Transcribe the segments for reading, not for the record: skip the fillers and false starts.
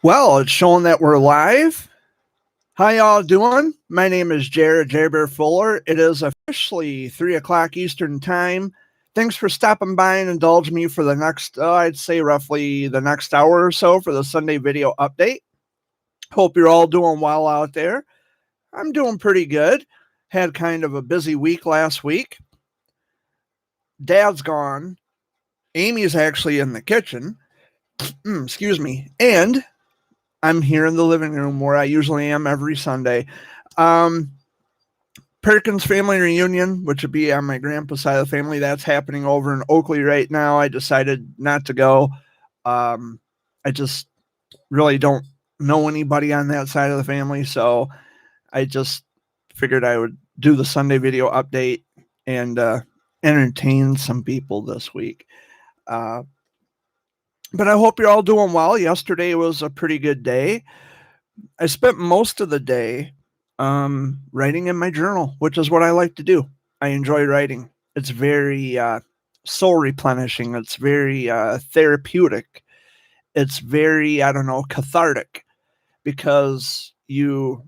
Well, it's showing that we're live. How y'all doing? My name is Jared Bear Fuller. It is officially 3 o'clock Eastern Time. Thanks for stopping by and indulge me for the next, I'd say roughly the next hour or so for the Sunday video update. Hope you're all doing well out there. I'm doing pretty good. Had kind of a busy week last week. Dad's gone. Amy's actually in the kitchen. Excuse me. And I'm here in the living room where I usually am every Sunday. Um, Perkins family reunion, which would be on my grandpa's side of the family, that's happening over in Oakley right now. I decided not to go. I just really don't know anybody on that side of the family, so I just figured I would do the Sunday video update and entertain some people this week. Uh, but I hope you're all doing well. Yesterday was a pretty good day. I spent most of the day writing in my journal, which is what I like to do. I enjoy writing. It's very soul replenishing. It's very therapeutic. It's very, I don't know, cathartic because you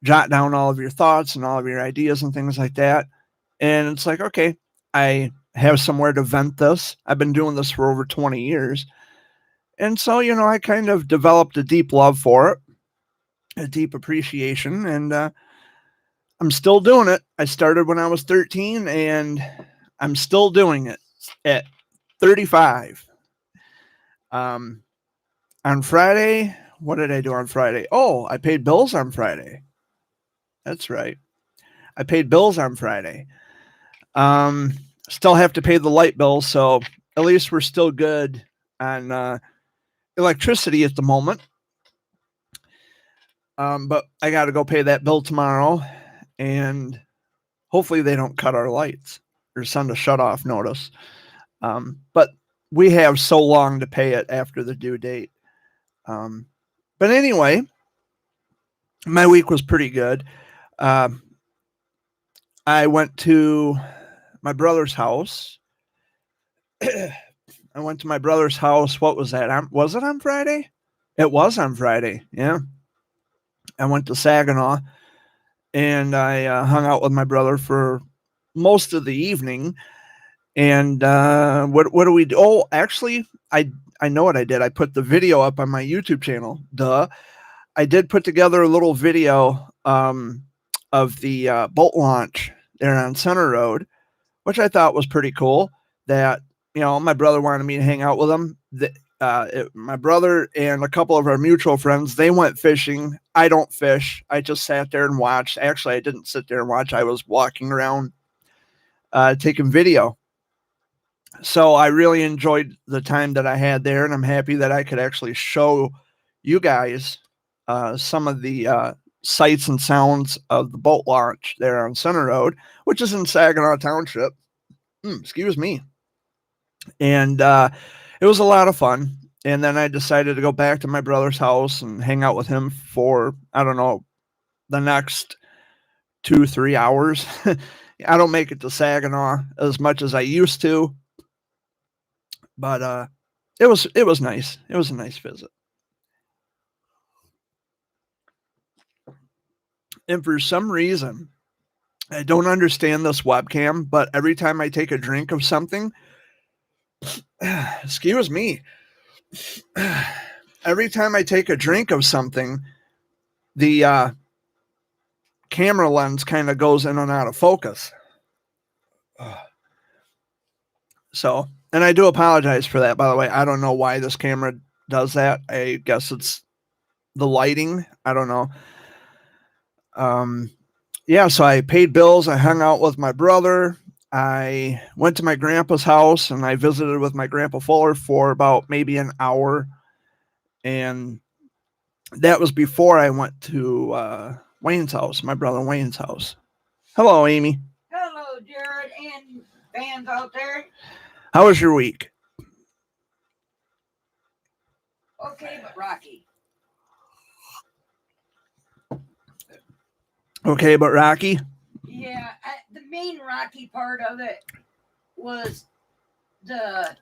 jot down all of your thoughts and all of your ideas and things like that. And it's like, okay, I have somewhere to vent this. I've been doing this for over 20 years. And so, I kind of developed a deep love for it, a deep appreciation, and I'm still doing it. I started when I was 13, and I'm still doing it at 35. Um, on Friday, what did I do on Friday? Oh, I paid bills on Friday. That's right. I paid bills on Friday. Um, Still have to pay the light bill, so at least we're still good on electricity at the moment. But I got to go pay that bill tomorrow, and hopefully they don't cut our lights or send a shut off notice. But we have so long to pay it after the due date. But anyway, my week was pretty good. Um, I went to my brother's house. I went to my brother's house. What was that? Was it on Friday? It was on Friday. Yeah. I went to Saginaw and I hung out with my brother for most of the evening. And what do we do? Oh, actually, I know what I did. I put the video up on my YouTube channel. Duh. I did put together a little video of the boat launch there on Center Road, which I thought was pretty cool. That my brother wanted me to hang out with him. My brother and a couple of our mutual friends, they went fishing. I don't fish. I just sat there and watched. Actually, I didn't sit there and watch. I was walking around taking video. So I really enjoyed the time that I had there, and I'm happy that I could actually show you guys some of the sights and sounds of the boat launch there on Center Road, which is in Saginaw Township. Excuse me. And it was a lot of fun. And then I decided to go back to my brother's house and hang out with him for, I don't know, the next 2-3 hours. I don't make it to Saginaw as much as I used to, but it was nice. It was a nice visit. And for some reason, I don't understand this webcam, but every time I take a drink of something, excuse me, every time I take a drink of something, the camera lens kind of goes in and out of focus. So, and I do apologize for that, by the way. I don't know why this camera does that. I guess it's the lighting. I don't know. Yeah, so I paid bills. I hung out with my brother. I went to my grandpa's house and I visited with my grandpa Fuller for about maybe an hour. And that was before I went to Wayne's house, my brother Wayne's house. Hello, Amy. Hello, Jared and fans out there. How was your week? Okay, but rocky. Okay, but rocky? Yeah, the main rocky part of it was how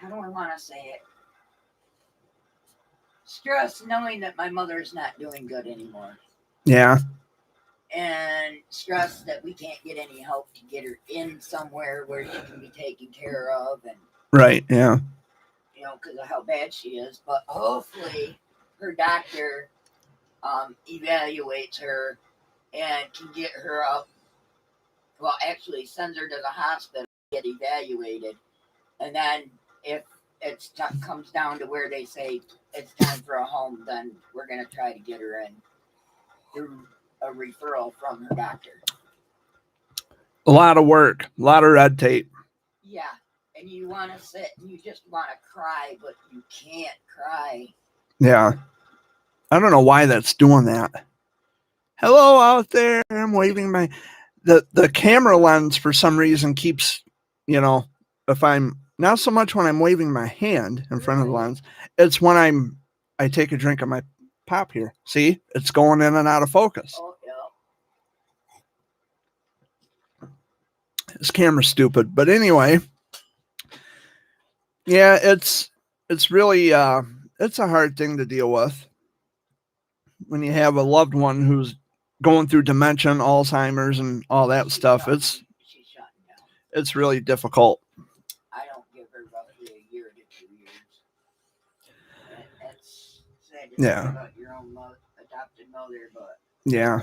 do I want to say it? stress knowing that my mother's not doing good anymore. Yeah. And stress that we can't get any help to get her in somewhere where she can be taken care of, and Right. Yeah. because of how bad she is. But hopefully, her doctor evaluates her and can get her up. Well, actually, sends her to the hospital to get evaluated, and then if it comes down to where they say it's time for a home, then we're gonna try to get her in through a referral from her doctor. A lot of work, a lot of red tape. Yeah, and you want to sit and you just want to cry, but you can't cry. Yeah. I don't know why that's doing that. Hello out there. I'm waving my the camera lens for some reason keeps, if I'm not so much when I'm waving my hand in front of the lens, it's when I take a drink of my pop here. See, it's going in and out of focus. Oh, yeah. This camera's stupid, but anyway, yeah, it's really it's a hard thing to deal with when you have a loved one who's going through dementia, Alzheimer's, and all that stuff. She's shutting down. It's really difficult. I don't give her roughly a year to 2 years. That's sad to Yeah. think about your own adopted mother, but Yeah.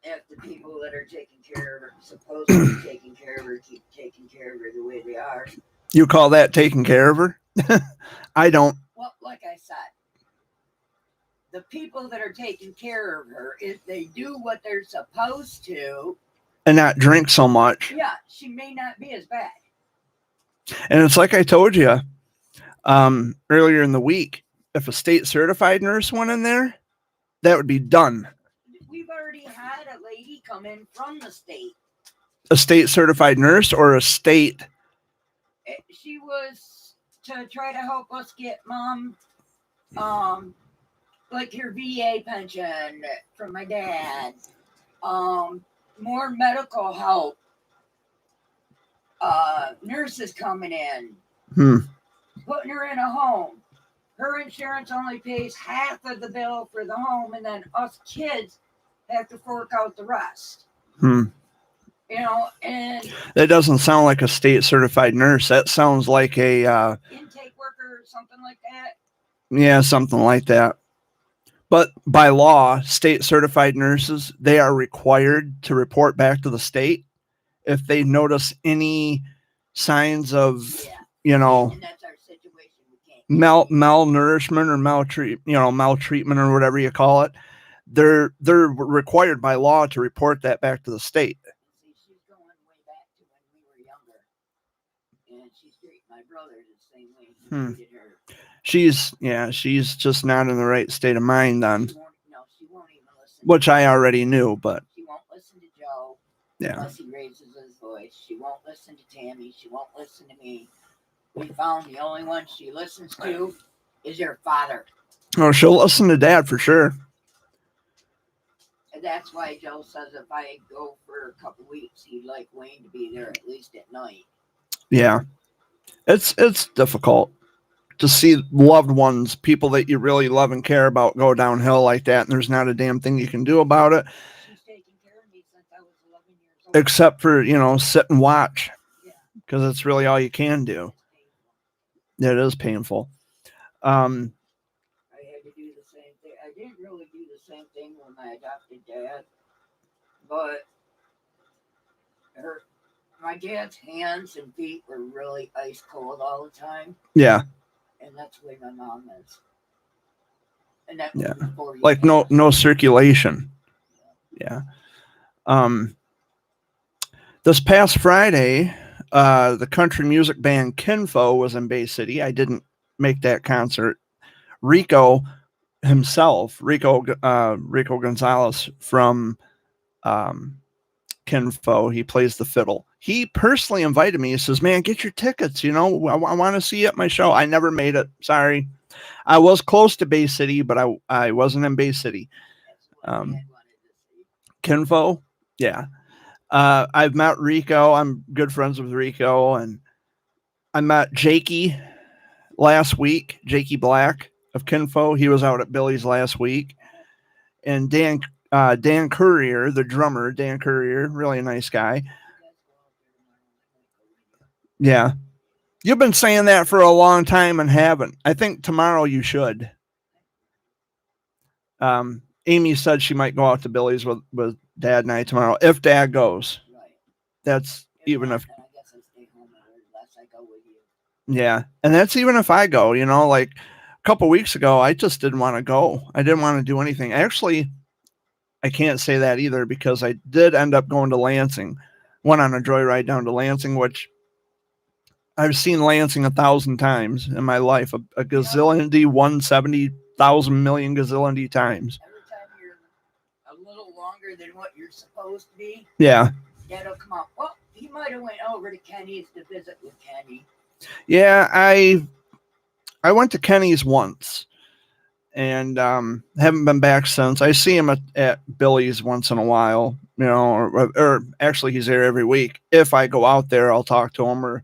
if the people that are taking care of her, supposed to be taking care of her, keep taking care of her the way they are. You call that taking care of her? I don't. Well, like I said, the people that are taking care of her, if they do what they're supposed to, And not drink so much. yeah, she may not be as bad. And it's like I told you earlier in the week, if a state certified nurse went in there, that would be done. We've already had a lady come in from the state. A state certified nurse or a state? She was to try to help us get mom, like her VA pension from my dad, more medical help, nurses coming in, putting her in a home. Her insurance only pays half of the bill for the home, and then us kids have to fork out the rest. And that doesn't sound like a state certified nurse. That sounds like a intake worker or something like that. Yeah, something like that. But by law, state certified nurses, they are required to report back to the state if they notice any signs of, And that's our situation. We can't malnourishment or maltreatment or whatever you call it. They're required by law to report that back to the state. See, she's going way back to when we were younger, and she's treating my brother the same way he treated her. She's just not in the right state of mind then. She won't even listen. Which I already knew, but She won't listen to Joe unless he raises his voice. She won't listen to Tammy. She won't listen to me. We found the only one she listens to is your father. Oh, she'll listen to Dad for sure. And that's why Joe says if I go for a couple weeks, he'd like Wayne to be there at least at night. Yeah. It's difficult to see loved ones, people that you really love and care about, go downhill like that, and there's not a damn thing you can do about it. She's taken care of me since I was 11 years old. Except for, sit and watch. Yeah. Because it's really all you can do. It is painful. I had to do the same thing. I didn't really do the same thing with my adopted dad, but my dad's hands and feet were really ice cold all the time. Yeah. And that's the way my mom is. And that was before like no circulation. Yeah. This past Friday, the country music band Kinfo was in Bay City. I didn't make that concert. Rico Gonzalez from Kinfo, he plays the fiddle. He personally invited me. He says, man, get your tickets. I want to see you at my show. I never made it. Sorry. I was close to Bay City, but I wasn't in Bay City. Kinfo. Yeah. I've met Rico. I'm good friends with Rico, and I met Jakey last week, Jakey Black. of Kinfo. He was out at Billy's last week. And Dan Courier, the drummer, Dan Courier, really nice guy. Yeah. You've been saying that for a long time and haven't. I think tomorrow you should. Amy said she might go out to Billy's with Dad and I tomorrow, if Dad goes. Right. That's even if. I guess I stay home unless I go with you. Yeah. And that's even if I go, like a couple weeks ago, I just didn't want to go. I didn't want to do anything. Actually, I can't say that either because I did end up going to Lansing. Went on a joyride down to Lansing, which I've seen Lansing 1,000 times in my life, a gazillion, 170,000 million gazillion times. Every time you're a little longer than what you're supposed to be, yeah, Dad'll come up. Well, he might have went over to Kenny's to visit with Kenny. Yeah, I went to Kenny's once, and haven't been back since. I see him at Billy's once in a while, or actually he's there every week. If I go out there, I'll talk to him, or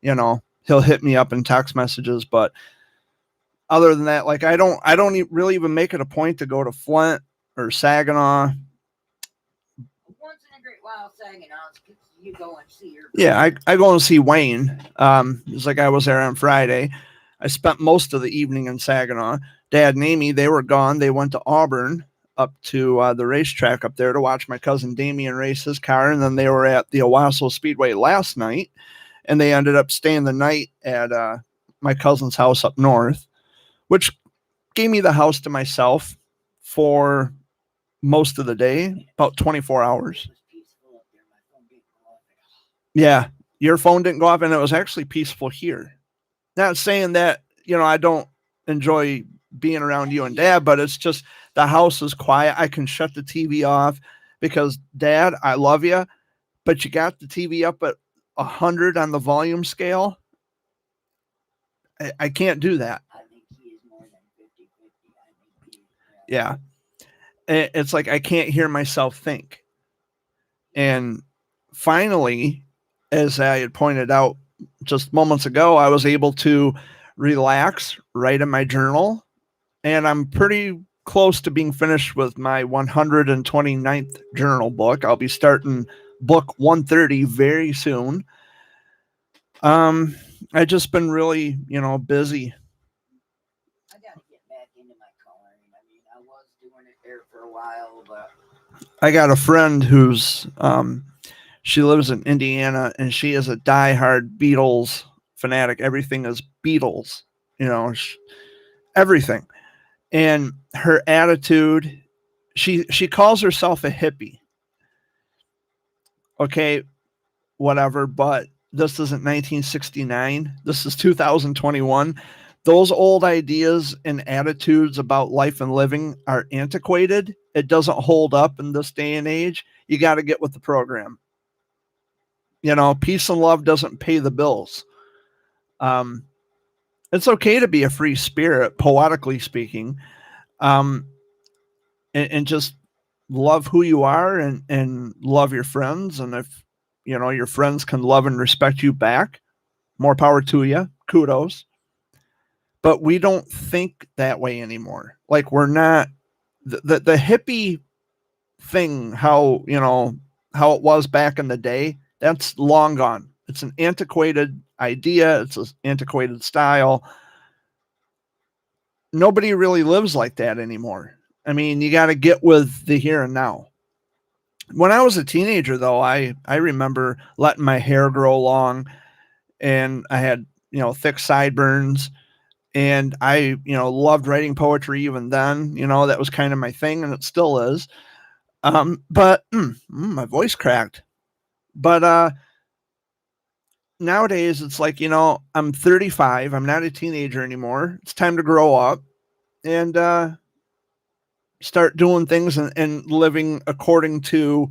he'll hit me up in text messages. But other than that, like I don't really even make it a point to go to Flint or Saginaw. Once in a great while, Saginaw, you go and see your. Yeah, I go and see Wayne. It's like I was there on Friday. I spent most of the evening in Saginaw. Dad and Amy, they were gone. They went to Auburn up to the racetrack up there to watch my cousin Damian race his car. And then they were at the Owasso Speedway last night. And they ended up staying the night at my cousin's house up north, which gave me the house to myself for most of the day, about 24 hours. Yeah, your phone didn't go off, and it was actually peaceful here. Not saying that, I don't enjoy being around you and Dad, but it's just the house is quiet. I can shut the TV off because, Dad, I love you, but you got the TV up at 100 on the volume scale. I can't do that. I think he is more than 50-50. Yeah. It's like I can't hear myself think. And finally, as I had pointed out just moments ago, I was able to relax, write in my journal, and I'm pretty close to being finished with my 129th journal book. I'll be starting book 130 very soon. I just been really, busy. I got to get back into my coloring. I mean, I was doing it there for a while, but I got a friend who's, she lives in Indiana, and she is a diehard Beatles fanatic. Everything is Beatles, everything. And her attitude, she calls herself a hippie. Okay, whatever, but this isn't 1969. This is 2021. Those old ideas and attitudes about life and living are antiquated. It doesn't hold up in this day and age. You got to get with the program. Peace and love doesn't pay the bills. It's okay to be a free spirit, poetically speaking, and just love who you are and love your friends. And if, your friends can love and respect you back, more power to you. Kudos. But we don't think that way anymore. Like we're not the hippie thing, how it was back in the day, that's long gone. It's an antiquated idea. It's an antiquated style. Nobody really lives like that anymore. I mean, you got to get with the here and now. When I was a teenager, though, I remember letting my hair grow long, and I had, thick sideburns, and I, loved writing poetry even then. That was kind of my thing, and it still is. But my voice cracked. But nowadays, it's like, I'm 35. I'm not a teenager anymore. It's time to grow up and start doing things and living according to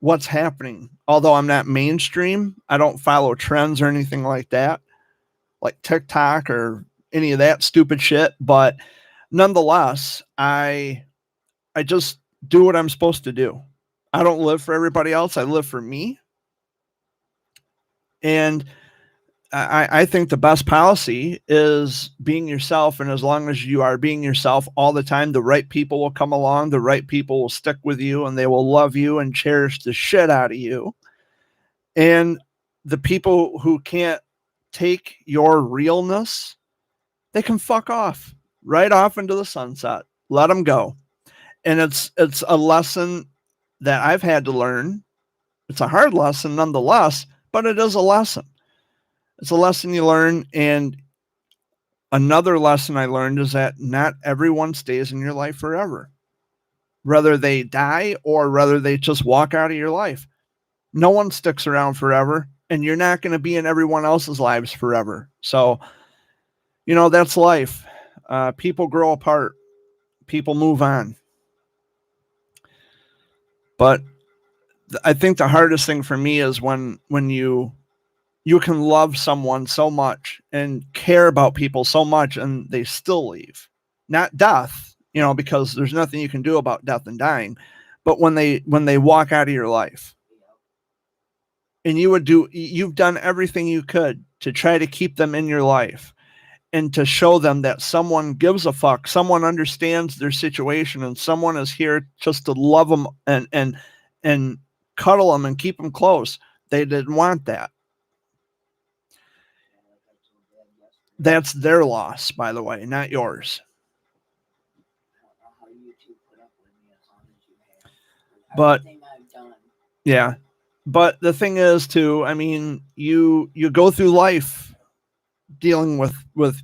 what's happening. Although I'm not mainstream, I don't follow trends or anything like that, like TikTok or any of that stupid shit. But nonetheless, I just do what I'm supposed to do. I don't live for everybody else. I live for me. And I think the best policy is being yourself. And as long as you are being yourself all the time, the right people will come along, the right people will stick with you, and they will love you and cherish the shit out of you. And the people who can't take your realness, they can fuck off right off into the sunset. Let them go. And it's a lesson that I've had to learn. It's a hard lesson nonetheless, but it is a lesson. It's a lesson you learn. And another lesson I learned is that not everyone stays in your life forever. Whether they die or whether they just walk out of your life. No one sticks around forever, and you're not going to be in everyone else's lives forever. So, that's life. People grow apart. People move on. But I think the hardest thing for me is when you can love someone so much and care about people so much and they still leave. Not death, because there's nothing you can do about death and dying, but when they walk out of your life. And you've done everything you could to try to keep them in your life and to show them that someone gives a fuck, someone understands their situation, and someone is here just to love them and cuddle them and keep them close. They didn't want that. That's their loss, by the way, not yours. But yeah. But the thing is too, I mean, you go through life dealing with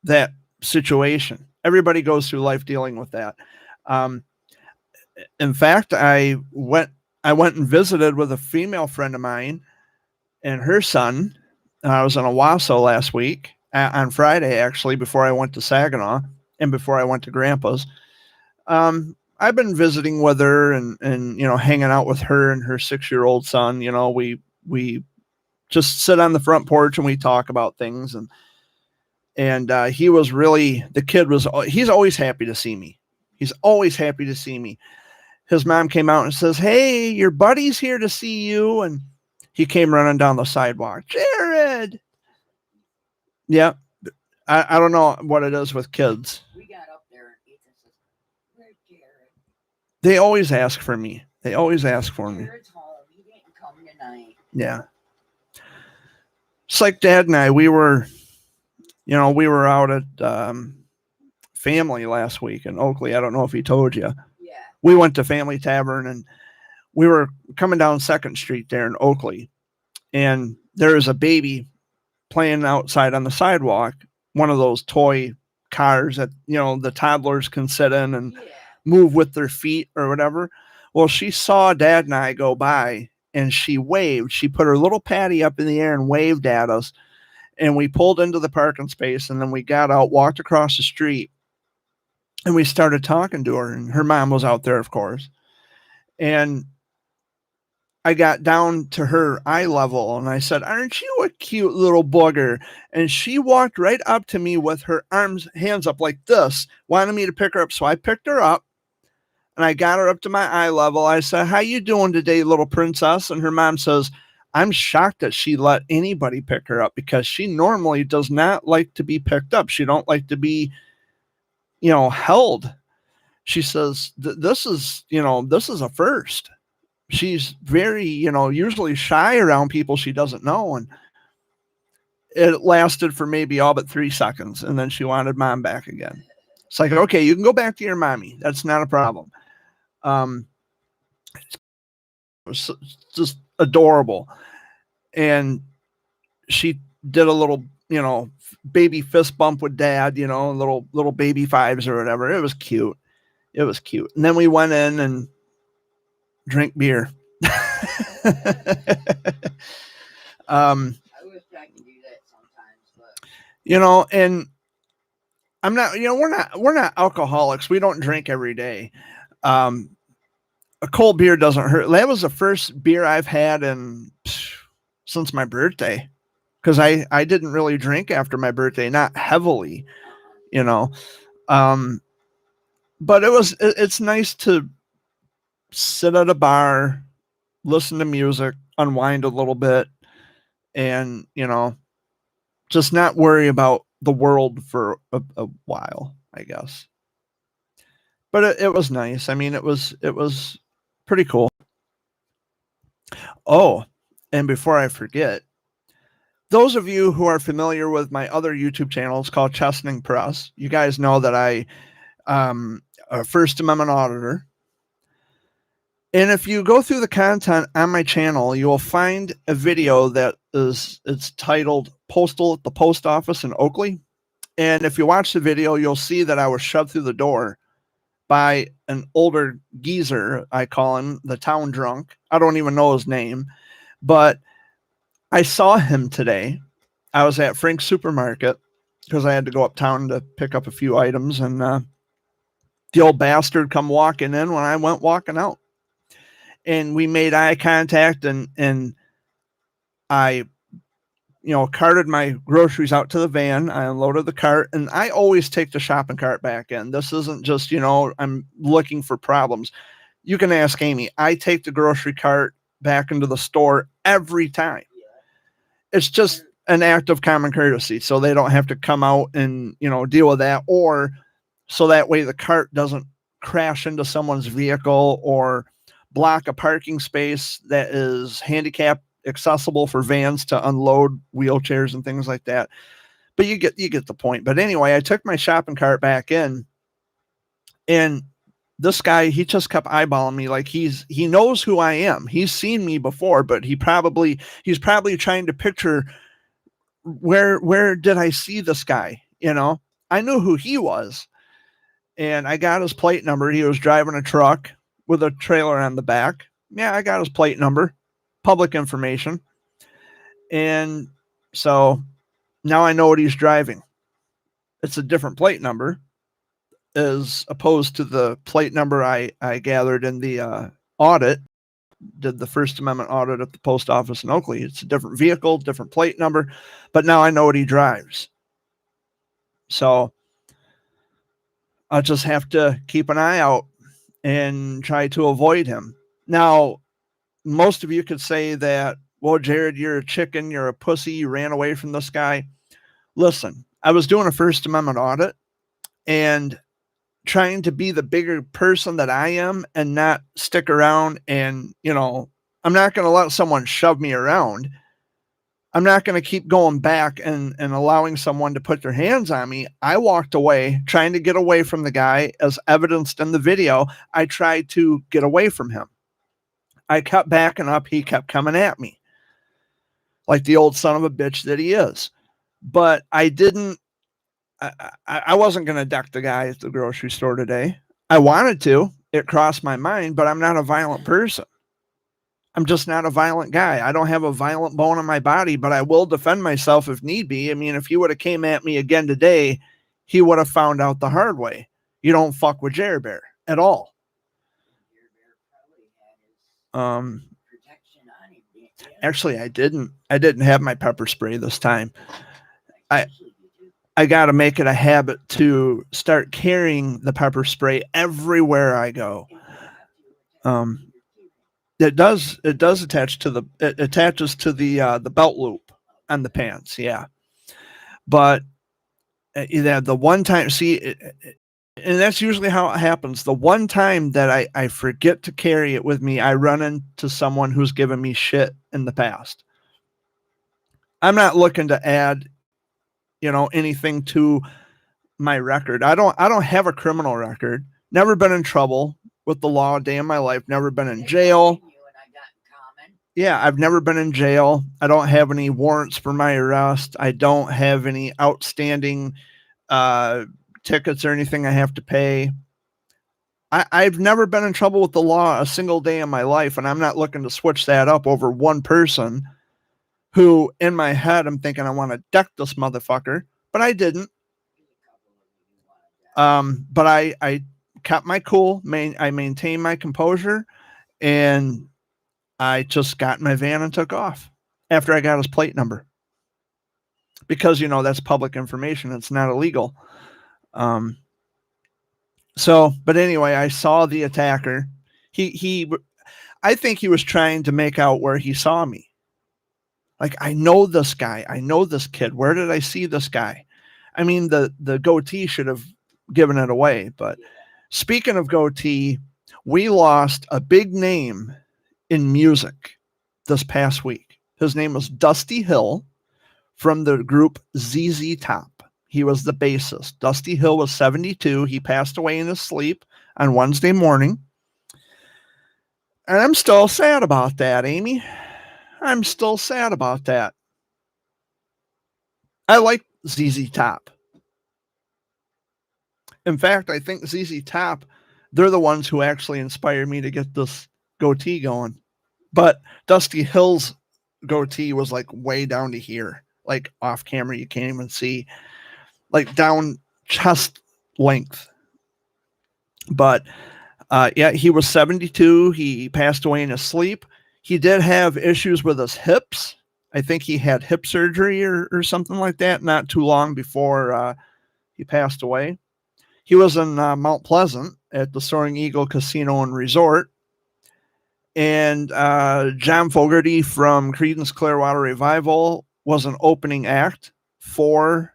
that situation. Everybody goes through life dealing with that. In fact, I went and visited with a female friend of mine and her son. I was in Owasso last week on Friday, actually, before I went to Saginaw and before I went to Grandpa's. I've been visiting with her and hanging out with her and her 6-year-old son. We just sit on the front porch and we talk about things. And he was really, he's always happy to see me. He's always happy to see me. His mom came out and says, "Hey, your buddy's here to see you." And he came running down the sidewalk. "Jared." Yeah. I don't know what it is with kids. We got up there and Ethan says, "Where's Jared?" They always ask for me. Jared's home. He didn't come tonight. Yeah. It's like Dad and I, we were out at Family last week in Oakley. I don't know if he told you. Yeah. We went to Family Tavern and we were coming down 2nd Street there in Oakley. And there is a baby playing outside on the sidewalk, one of those toy cars that, the toddlers can sit in and move with their feet or whatever. Well, she saw Dad and I go by and she waved. She put her little patty up in the air and waved at us. And we pulled into the parking space and then we got out, walked across the street, and we started talking to her. And her mom was out there, of course. And I got down to her eye level and I said, "Aren't you a cute little booger?" And she walked right up to me with her hands up like this, wanted me to pick her up. So I picked her up and I got her up to my eye level. I said, "How you doing today, little princess?" And her mom says, "I'm shocked that she let anybody pick her up because she normally does not like to be picked up. She don't like to be, held." She says, this is a first. She's very, usually shy around people she doesn't know. And it lasted for maybe all but 3 seconds. And then she wanted Mom back again. It's like, okay, you can go back to your mommy. That's not a problem. It was just adorable. And she did a little, baby fist bump with Dad, little baby fives or whatever. It was cute. And then we went in and drink beer. I wish I could do that sometimes, but and I'm not, we're not alcoholics. We don't drink every day. A cold beer doesn't hurt. That was the first beer I've had since my birthday, because I didn't really drink after my birthday, not heavily, but it's nice to sit at a bar, listen to music, unwind a little bit, and just not worry about the world for a while, I guess. But it was nice. I mean, it was pretty cool. Oh, and before I forget, those of you who are familiar with my other YouTube channels called Chesning Press, you guys know that I a First Amendment auditor. And if you go through the content on my channel, you will find a video that it's titled Postal at the Post Office in Oakley. And if you watch the video, you'll see that I was shoved through the door by an older geezer. I call him the town drunk. I don't even know his name, but I saw him today. I was at Frank's Supermarket because I had to go uptown to pick up a few items, and the old bastard come walking in when I went walking out. And we made eye contact, and I, carted my groceries out to the van. I unloaded the cart, and I always take the shopping cart back in. This isn't just, I'm looking for problems. You can ask Amy. I take the grocery cart back into the store every time. It's just an act of common courtesy, so they don't have to come out and, deal with that, or so that way the cart doesn't crash into someone's vehicle or block a parking space that is handicap accessible for vans to unload wheelchairs and things like that. But you get the point. But anyway, I took my shopping cart back in, and this guy, he just kept eyeballing me like he knows who I am. He's seen me before, but he's probably trying to picture where did I see this guy? I knew who he was, and I got his plate number. He was driving a truck with a trailer on the back. Yeah, I got his plate number, public information. And so now I know what he's driving. It's a different plate number as opposed to the plate number I gathered in the audit, did the First Amendment audit at the post office in Oakley. It's a different vehicle, different plate number, but now I know what he drives. So I'll just have to keep an eye out and try to avoid him. Now, most of you could say that, well, Jared, you're a chicken, you're a pussy, you ran away from this guy. Listen, I was doing a First Amendment audit and trying to be the bigger person that I am and not stick around and, I'm not going to let someone shove me around. I'm not going to keep going back and allowing someone to put their hands on me. I walked away trying to get away from the guy, as evidenced in the video. I tried to get away from him. I kept backing up. He kept coming at me like the old son of a bitch that he is. But I didn't, I wasn't going to deck the guy at the grocery store today. I wanted to. It crossed my mind, but I'm not a violent person. I'm just not a violent guy. I don't have a violent bone in my body, but I will defend myself if need be. I mean, if he would have came at me again today, he would have found out the hard way. You don't fuck with Jerry Bear at all. Actually, I didn't have my pepper spray this time. I got to make it a habit to start carrying the pepper spray everywhere I go. It does attach to it attaches to the belt loop on the pants. Yeah. But the one time, and that's usually how it happens. The one time that I forget to carry it with me, I run into someone who's given me shit in the past. I'm not looking to add, anything to my record. I don't have a criminal record. Never been in trouble with the law a day in my life. Never been in jail. Yeah, I've never been in jail. I don't have any warrants for my arrest. I don't have any outstanding tickets or anything I have to pay. I've never been in trouble with the law a single day in my life, and I'm not looking to switch that up over one person who, in my head, I'm thinking I want to deck this motherfucker, but I didn't. But I kept my cool. I maintained my composure, and I just got in my van and took off after I got his plate number, because, that's public information. It's not illegal. But anyway, I saw the attacker. I think he was trying to make out where he saw me. Like, I know this guy. I know this kid. Where did I see this guy? I mean, the goatee should have given it away. But speaking of goatee, we lost a big name in music this past week. His name was Dusty Hill from the group ZZ Top. He was the bassist. Dusty Hill was 72. He passed away in his sleep on Wednesday morning. And I'm still sad about that, Amy. I'm still sad about that. I like ZZ Top. In fact, I think ZZ Top, they're the ones who actually inspired me to get this goatee going. But Dusty Hill's goatee was like way down to here, like off camera. You can't even see, like down chest length. But yeah, he was 72. He passed away in his sleep. He did have issues with his hips. I think he had hip surgery or something like that not too long before he passed away. He was in Mount Pleasant at the Soaring Eagle Casino and Resort. And John Fogerty from Creedence Clearwater Revival was an opening act for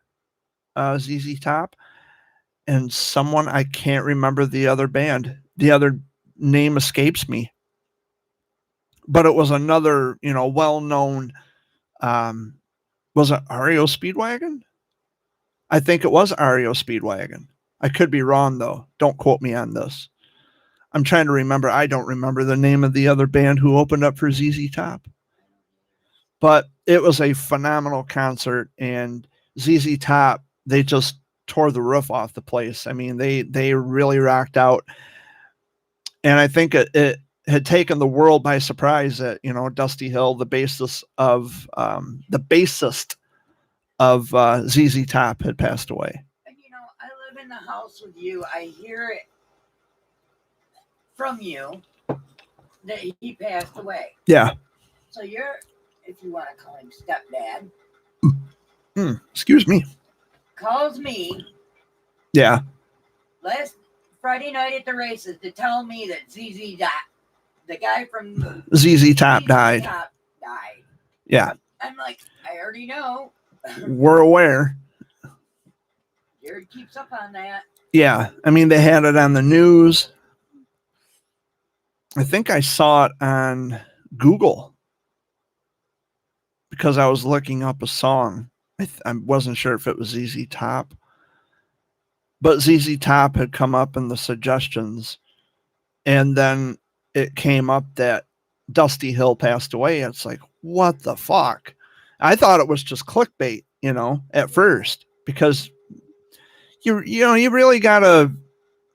ZZ Top. And someone, I can't remember the other band. The other name escapes me. But it was another, well-known, was it REO Speedwagon? I think it was REO Speedwagon. I could be wrong, though. Don't quote me on this. I'm trying to remember. I don't remember the name of the other band who opened up for ZZ Top. But it was a phenomenal concert, and ZZ Top, they just tore the roof off the place. I mean, they really rocked out. And I think it had taken the world by surprise that, Dusty Hill, the bassist of ZZ Top, had passed away. And I live in the house with you. I hear it from you that he passed away. Yeah. So you're, if you want to call him stepdad. Excuse me. Calls me. Yeah. Last Friday night at the races to tell me that ZZ Top, the guy from ZZ Top died. Top died. Yeah. I'm like, I already know. We're aware. Jared keeps up on that. Yeah. I mean, they had it on the news. I think I saw it on Google because I was looking up a song. I wasn't sure if it was ZZ Top. But ZZ Top had come up in the suggestions, and then it came up that Dusty Hill passed away. It's like, what the fuck? I thought it was just clickbait, at first, because you really got to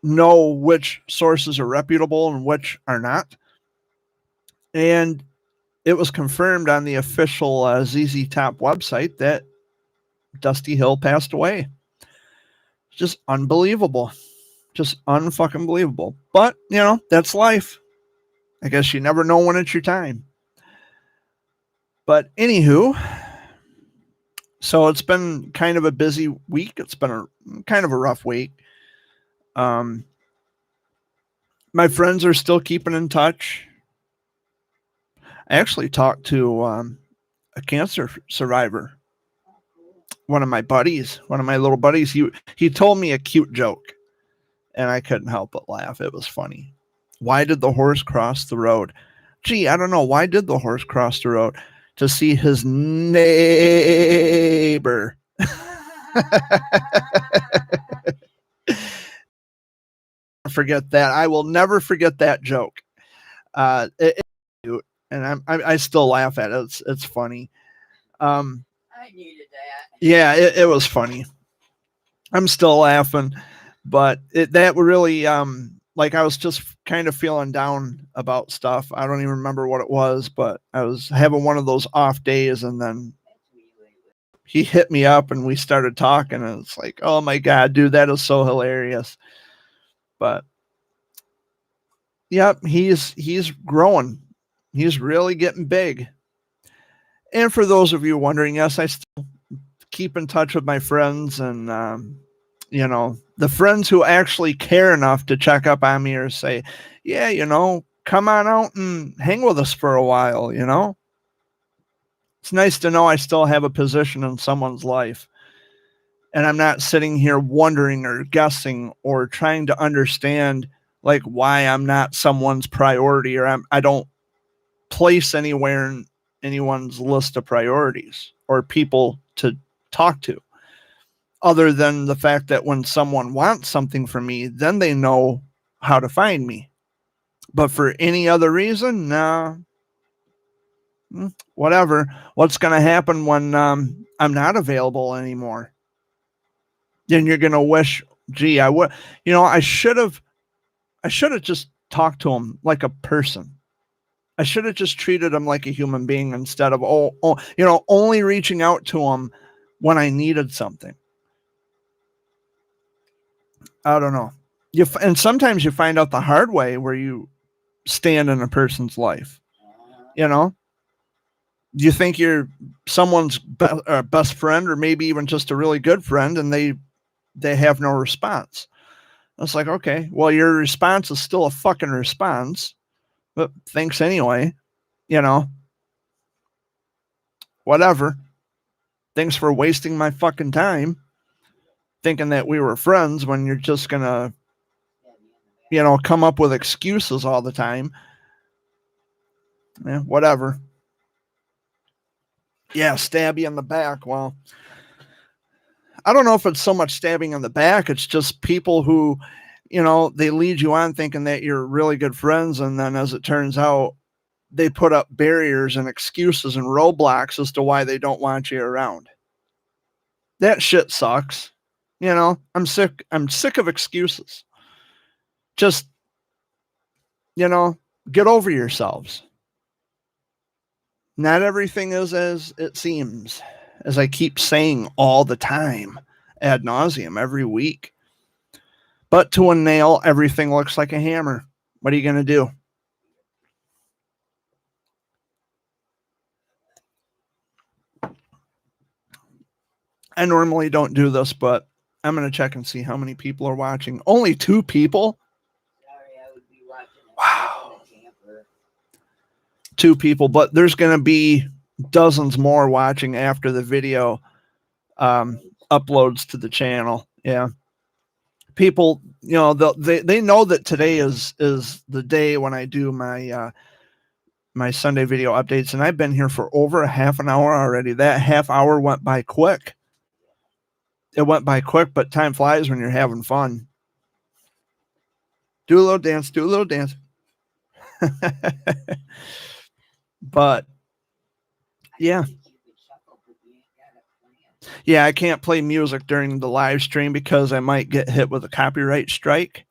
know which sources are reputable and which are not. And it was confirmed on the official ZZ Top website that Dusty Hill passed away. Just unbelievable. Just unfucking believable. But, that's life. I guess you never know when it's your time. But anywho, so it's been kind of a busy week. It's been kind of a rough week. My friends are still keeping in touch. I actually talked to a cancer survivor. One of my little buddies, he told me a cute joke, and I couldn't help but laugh. It was funny. Why did the horse cross the road? Gee, I don't know. Why did the horse cross the road? To see his neighbor. Forget that. I will never forget that joke. And I still laugh at it. It's funny. I needed that. Yeah, it was funny. I'm still laughing, but that really, like, I was just kind of feeling down about stuff. I don't even remember what it was, but I was having one of those off days, and then he hit me up and we started talking, and it's like, oh my God, dude, that is so hilarious. But yep, he's growing. He's really getting big. And for those of you wondering, yes, I still keep in touch with my friends, and the friends who actually care enough to check up on me or say, yeah, come on out and hang with us for a while, It's nice to know I still have a position in someone's life. And I'm not sitting here wondering or guessing or trying to understand like why I'm not someone's priority, or I don't place anywhere in anyone's list of priorities or people to talk to, other than the fact that when someone wants something from me, then they know how to find me. But for any other reason, no. Whatever. What's going to happen when I'm not available anymore? Then you're going to wish, gee, I would, I should have just talked to him like a person. I should have just treated him like a human being instead of, only reaching out to him when I needed something. I don't know. And sometimes you find out the hard way where you stand in a person's life. You think you're someone's best friend, or maybe even just a really good friend, and they have no response. It's like, okay, well, your response is still a fucking response, but thanks anyway. Whatever. Thanks for wasting my fucking time thinking that we were friends when you're just gonna, come up with excuses all the time. Yeah, whatever. Yeah, stab you in the back. Well, I don't know if it's so much stabbing in the back. It's just people who, they lead you on thinking that you're really good friends. And then as it turns out, they put up barriers and excuses and roadblocks as to why they don't want you around. That shit sucks. I'm sick of excuses. Just, get over yourselves. Not everything is as it seems, as I keep saying all the time, ad nauseum, every week. But to a nail, everything looks like a hammer. What are you going to do? I normally don't do this, but I'm going to check and see how many people are watching. Only 2 people? Sorry, I would be watching. Wow. 2 people, but there's going to be dozens more watching after the video uploads to the channel. Yeah. People, they know that today is the day when I do my my Sunday video updates, and I've been here for over a half an hour already. That half hour went by quick. It went by quick, but time flies when you're having fun. Do a little dance, do a little dance. But yeah. Yeah, I can't play music during the live stream because I might get hit with a copyright strike.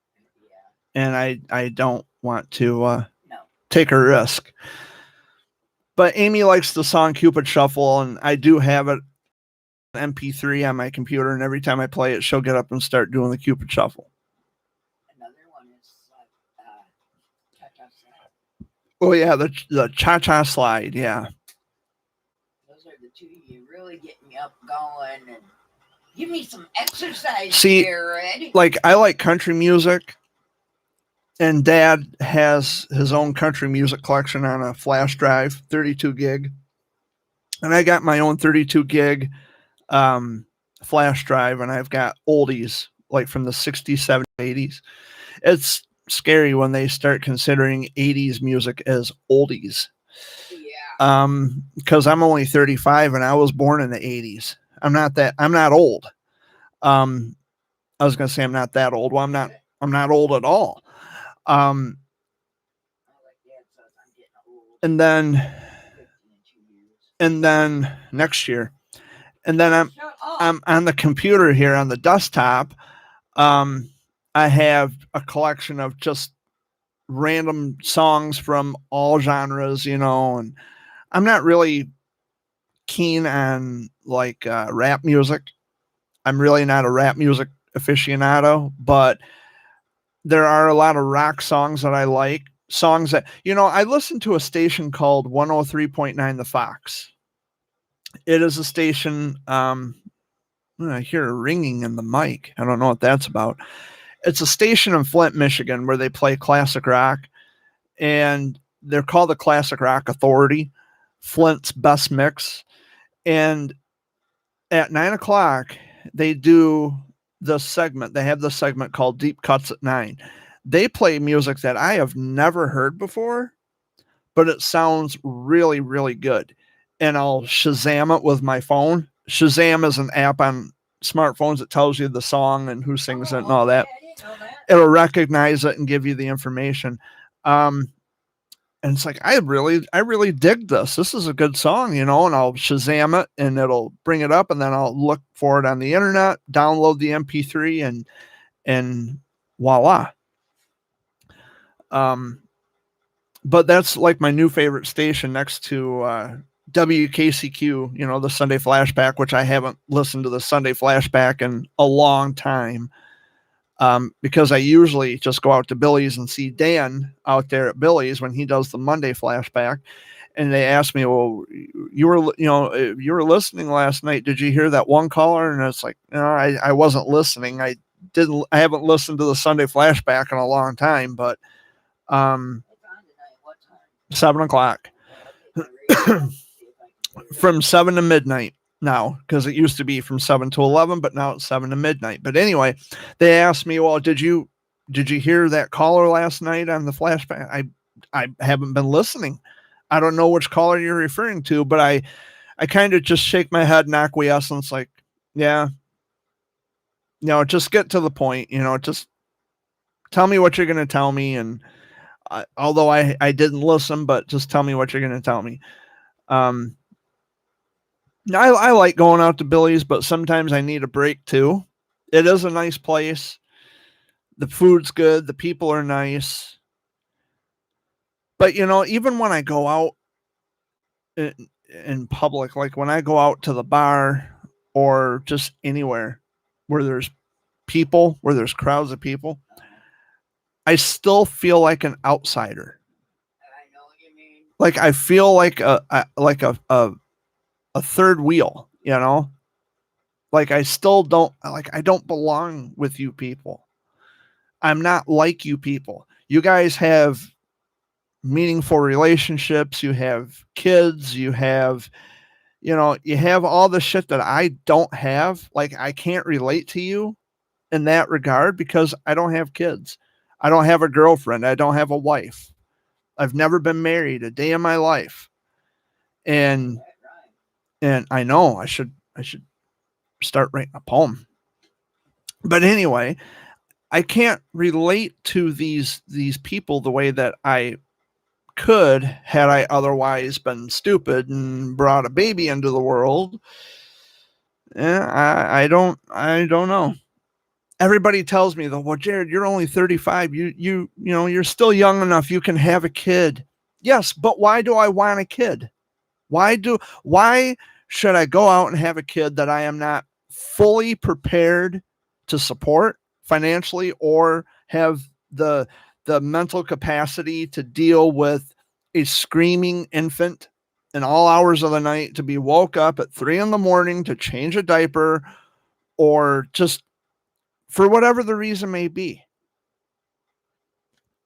And I don't want to take a risk. But Amy likes the song Cupid Shuffle, and I do have it MP3 on my computer, and every time I play it, she'll get up and start doing the Cupid Shuffle. Another one is Cha-Cha Slide. Oh yeah, the Cha-Cha Slide, yeah. Those are the 2 you really get me up going and give me some exercise. See, Jared. Like I like country music, and Dad has his own country music collection on a flash drive, 32 gig. And I got my own 32 gig flash drive, and I've got oldies like from the 60s, 70s, 80s. It's scary when they start considering 80s music as oldies. Yeah. Because I'm only 35 and I was born in the 80s. I'm not old. I was gonna say I'm not that old. Well, I'm not old at all. And then next year, and then I'm on the computer here on the desktop. I have a collection of just random songs from all genres, and I'm not really keen on like rap music. I'm really not a rap music aficionado, but there are a lot of rock songs that I like. Songs that, I listen to a station called 103.9 The Fox. It is a station, I hear a ringing in the mic. I don't know what that's about. It's a station in Flint, Michigan, where they play classic rock, and they're called the Classic Rock Authority Flint's Best Mix. And at 9 o'clock, they do the segment. They have the segment called Deep Cuts at 9. They play music that I have never heard before, but it sounds really, really good. And I'll Shazam it with my phone. Shazam is an app on smartphones that tells you the song and who sings it and all that. I didn't know that. It'll recognize it and give you the information. And it's like, I really dig this. This is a good song, and I'll Shazam it and it'll bring it up, and then I'll look for it on the internet, download the MP3, and voila. But that's like my new favorite station next to WKCQ, the Sunday Flashback, which I haven't listened to the Sunday Flashback in a long time. Because I usually just go out to Billy's and see Dan out there at Billy's when he does the Monday Flashback. And they asked me, well, you were listening last night. Did you hear that one caller? And it's like, no, I wasn't listening. I haven't listened to the Sunday Flashback in a long time, but, It's on tonight. What time? 7 o'clock I'll take my radio, see if I can hear it. from 7 to midnight now, because it used to be from 7 to 11, but now it's 7 to midnight. But anyway, they asked me, well, did you hear that caller last night on the Flashback? I haven't been listening. I don't know which caller you're referring to, but I kind of just shake my head and acquiescence, like, yeah, just get to the point, just tell me what you're going to tell me. And although I didn't listen, but just tell me what you're going to tell me. I like going out to Billy's, but sometimes I need a break too. It is a nice place. The food's good. The people are nice. But, even when I go out in public, like when I go out to the bar or just anywhere where there's people, where there's crowds of people, I still feel like an outsider. I know what you mean. Like I feel like a third wheel, like I don't belong with you people. I'm not like you people. You guys have meaningful relationships. You have kids. You have all the shit that I don't have. Like I can't relate to you in that regard because I don't have kids. I don't have a girlfriend. I don't have a wife. I've never been married a day in my life. And I know I should start writing a poem. But anyway, I can't relate to these people the way that I could had I otherwise been stupid and brought a baby into the world. I don't know. Everybody tells me though, well, Jared, you're only 35. You're still young enough. You can have a kid. Yes, but why do I want a kid? Why should I go out and have a kid that I am not fully prepared to support financially or have the mental capacity to deal with a screaming infant in all hours of the night, to be woke up at 3 a.m. to change a diaper, or just for whatever the reason may be.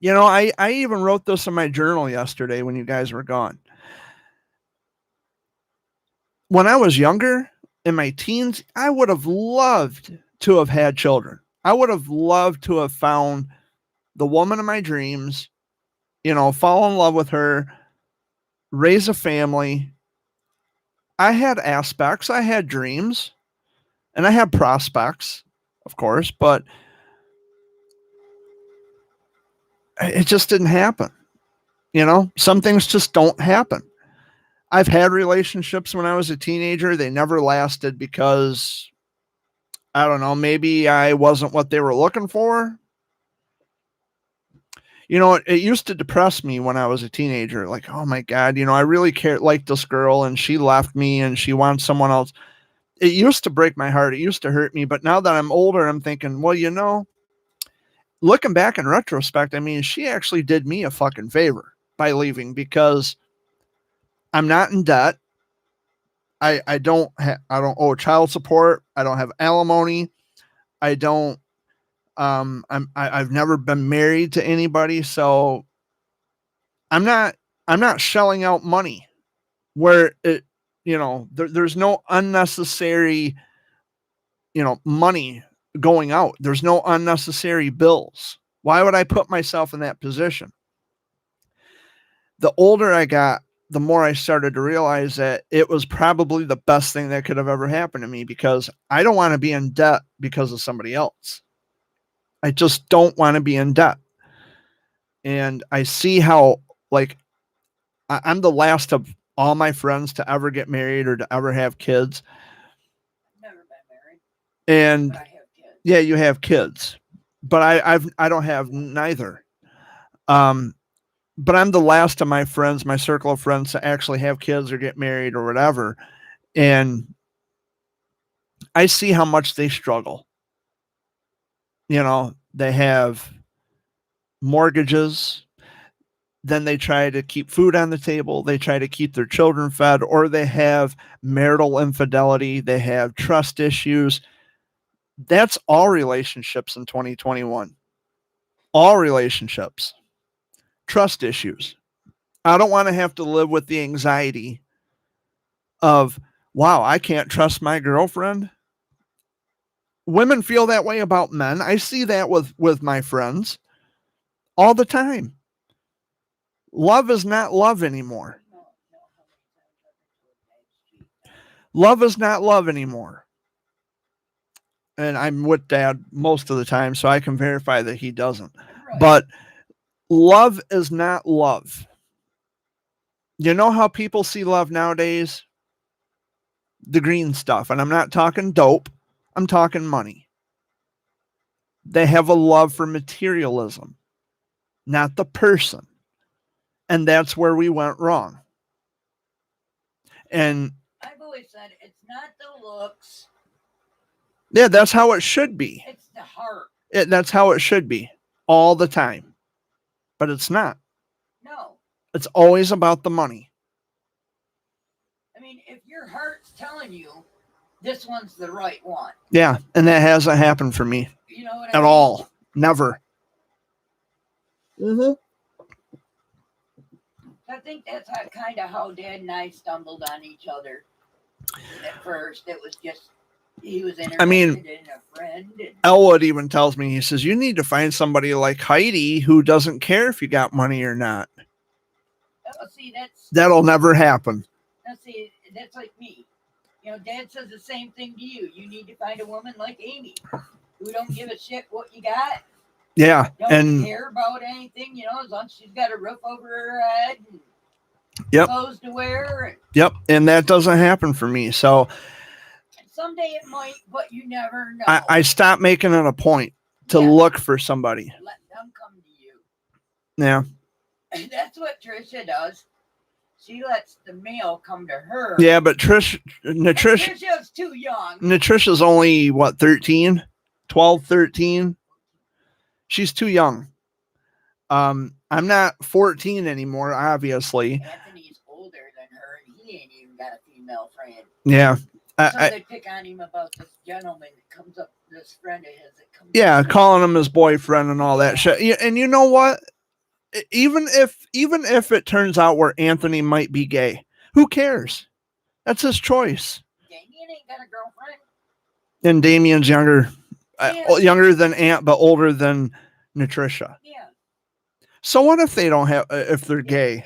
I even wrote this in my journal yesterday when you guys were gone. When I was younger, in my teens, I would have loved to have had children. I would have loved to have found the woman of my dreams, fall in love with her, raise a family. I had aspects, I had dreams, and I had prospects, of course, but it just didn't happen. Some things just don't happen. I've had relationships when I was a teenager. They never lasted because, I don't know, maybe I wasn't what they were looking for. It used to depress me when I was a teenager. Like, oh my God, I really liked this girl and she left me and she wants someone else. It used to break my heart. It used to hurt me. But now that I'm older, I'm thinking, well, looking back in retrospect, I mean, she actually did me a fucking favor by leaving, because I'm not in debt. I don't owe child support. I don't have alimony. I don't, I've never been married to anybody. So I'm not shelling out money where it, there's no unnecessary, money going out. There's no unnecessary bills. Why would I put myself in that position? The older I got, the more I started to realize that it was probably the best thing that could have ever happened to me, because I don't want to be in debt because of somebody else. I just don't want to be in debt. And I see how, like, I'm the last of all my friends to ever get married or to ever have kids. I've never been married, And but I have kids. yeah, you have kids, but I don't have neither. But I'm the last of my friends, my circle of friends, to actually have kids or get married or whatever. And I see how much they struggle. They have mortgages, then they try to keep food on the table, they try to keep their children fed, or they have marital infidelity, they have trust issues. That's all relationships in 2021. All relationships. Trust issues. I don't want to have to live with the anxiety of, wow, I can't trust my girlfriend. Women feel that way about men. I see that with my friends all the time. Love is not love anymore. Love is not love anymore. And I'm with Dad most of the time, so I can verify that he doesn't. Right. But love is not love. You know how people see love nowadays? The green stuff. And I'm not talking dope. I'm talking money. They have a love for materialism, not the person. And that's where we went wrong. And I've always said it's not the looks, yeah, that's how it should be. it's the heart. That's how it should be all the time. But it's not. No. It's always about the money. I mean, if your heart's telling you this one's the right one. Yeah, and that hasn't happened for me You know what at all. Never. Mm-hmm. I think that's kind of how Dad and I stumbled on each other. At first, it was just he was interested in a friend. And Elwood even tells me, he says, you need to find somebody like Heidi who doesn't care if you got money or not. see, that'll never happen. See, that's like me. Dad says the same thing to you. You need to find a woman like Amy who don't give a shit what you got. Yeah, Don't care about anything, as long as she's got a roof over her head and clothes to wear. Yep, and that doesn't happen for me. So someday it might, but you never know. I stopped making it a point to look for somebody. Let them come to you. Yeah. And that's what Trisha does. She lets the male come to her. Yeah, but Trisha's too young. Trisha's only, 13? 12, 13? She's too young. I'm not 14 anymore, obviously. Anthony's older than her, and he ain't even got a female friend. Yeah. So they pick on him about this gentleman that comes up, this friend of his that comes up. Calling him his boyfriend and all that shit. And you know what? Even if it turns out where Anthony might be gay, who cares? That's his choice. Damien ain't got a girlfriend. And Damien's younger than Aunt, but older than Natricia. Yeah. So what if they don't have? If they're gay?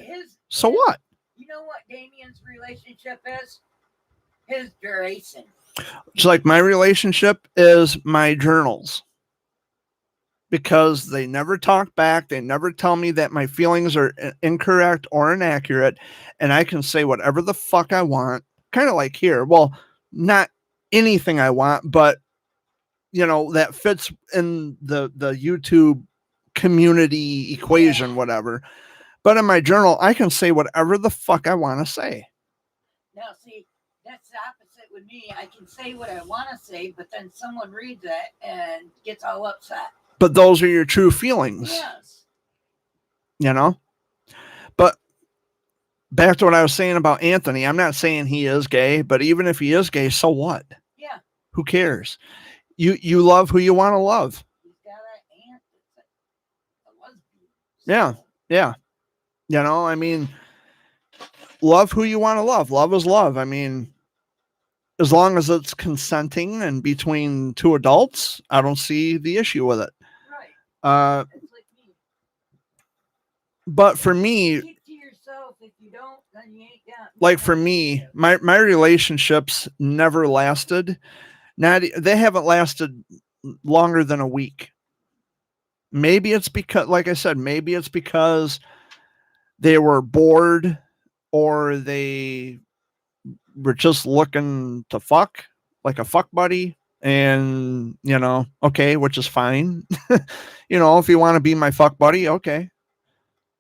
So what? You know what Damien's relationship is? His duration. It's like my relationship is my journals. Because they never talk back. They never tell me that my feelings are incorrect or inaccurate. And I can say whatever the fuck I want. Kind of like here. Well, not anything I want, but, that fits in the YouTube community equation, whatever. But in my journal, I can say whatever the fuck I want to say. Now, see, that's the opposite with me. I can say what I want to say, but then someone reads it and gets all upset. But those are your true feelings. Yes. But back to what I was saying about Anthony, I'm not saying he is gay, but even if he is gay, so what? Yeah. Who cares? You love who you want to love. He's got an aunt that's a lesbian. Yeah. I mean, love who you want to love. Love is love. I mean, as long as it's consenting and between two adults, I don't see the issue with it. Right. It's like me. But for me, Keep to yourself. If you don't, then you ain't got. like for me, my relationships never lasted. They haven't lasted longer than a week. Maybe it's because, like I said, maybe it's because they were bored or they were just looking to fuck, like a fuck buddy. And, okay, which is fine. If you want to be my fuck buddy, okay,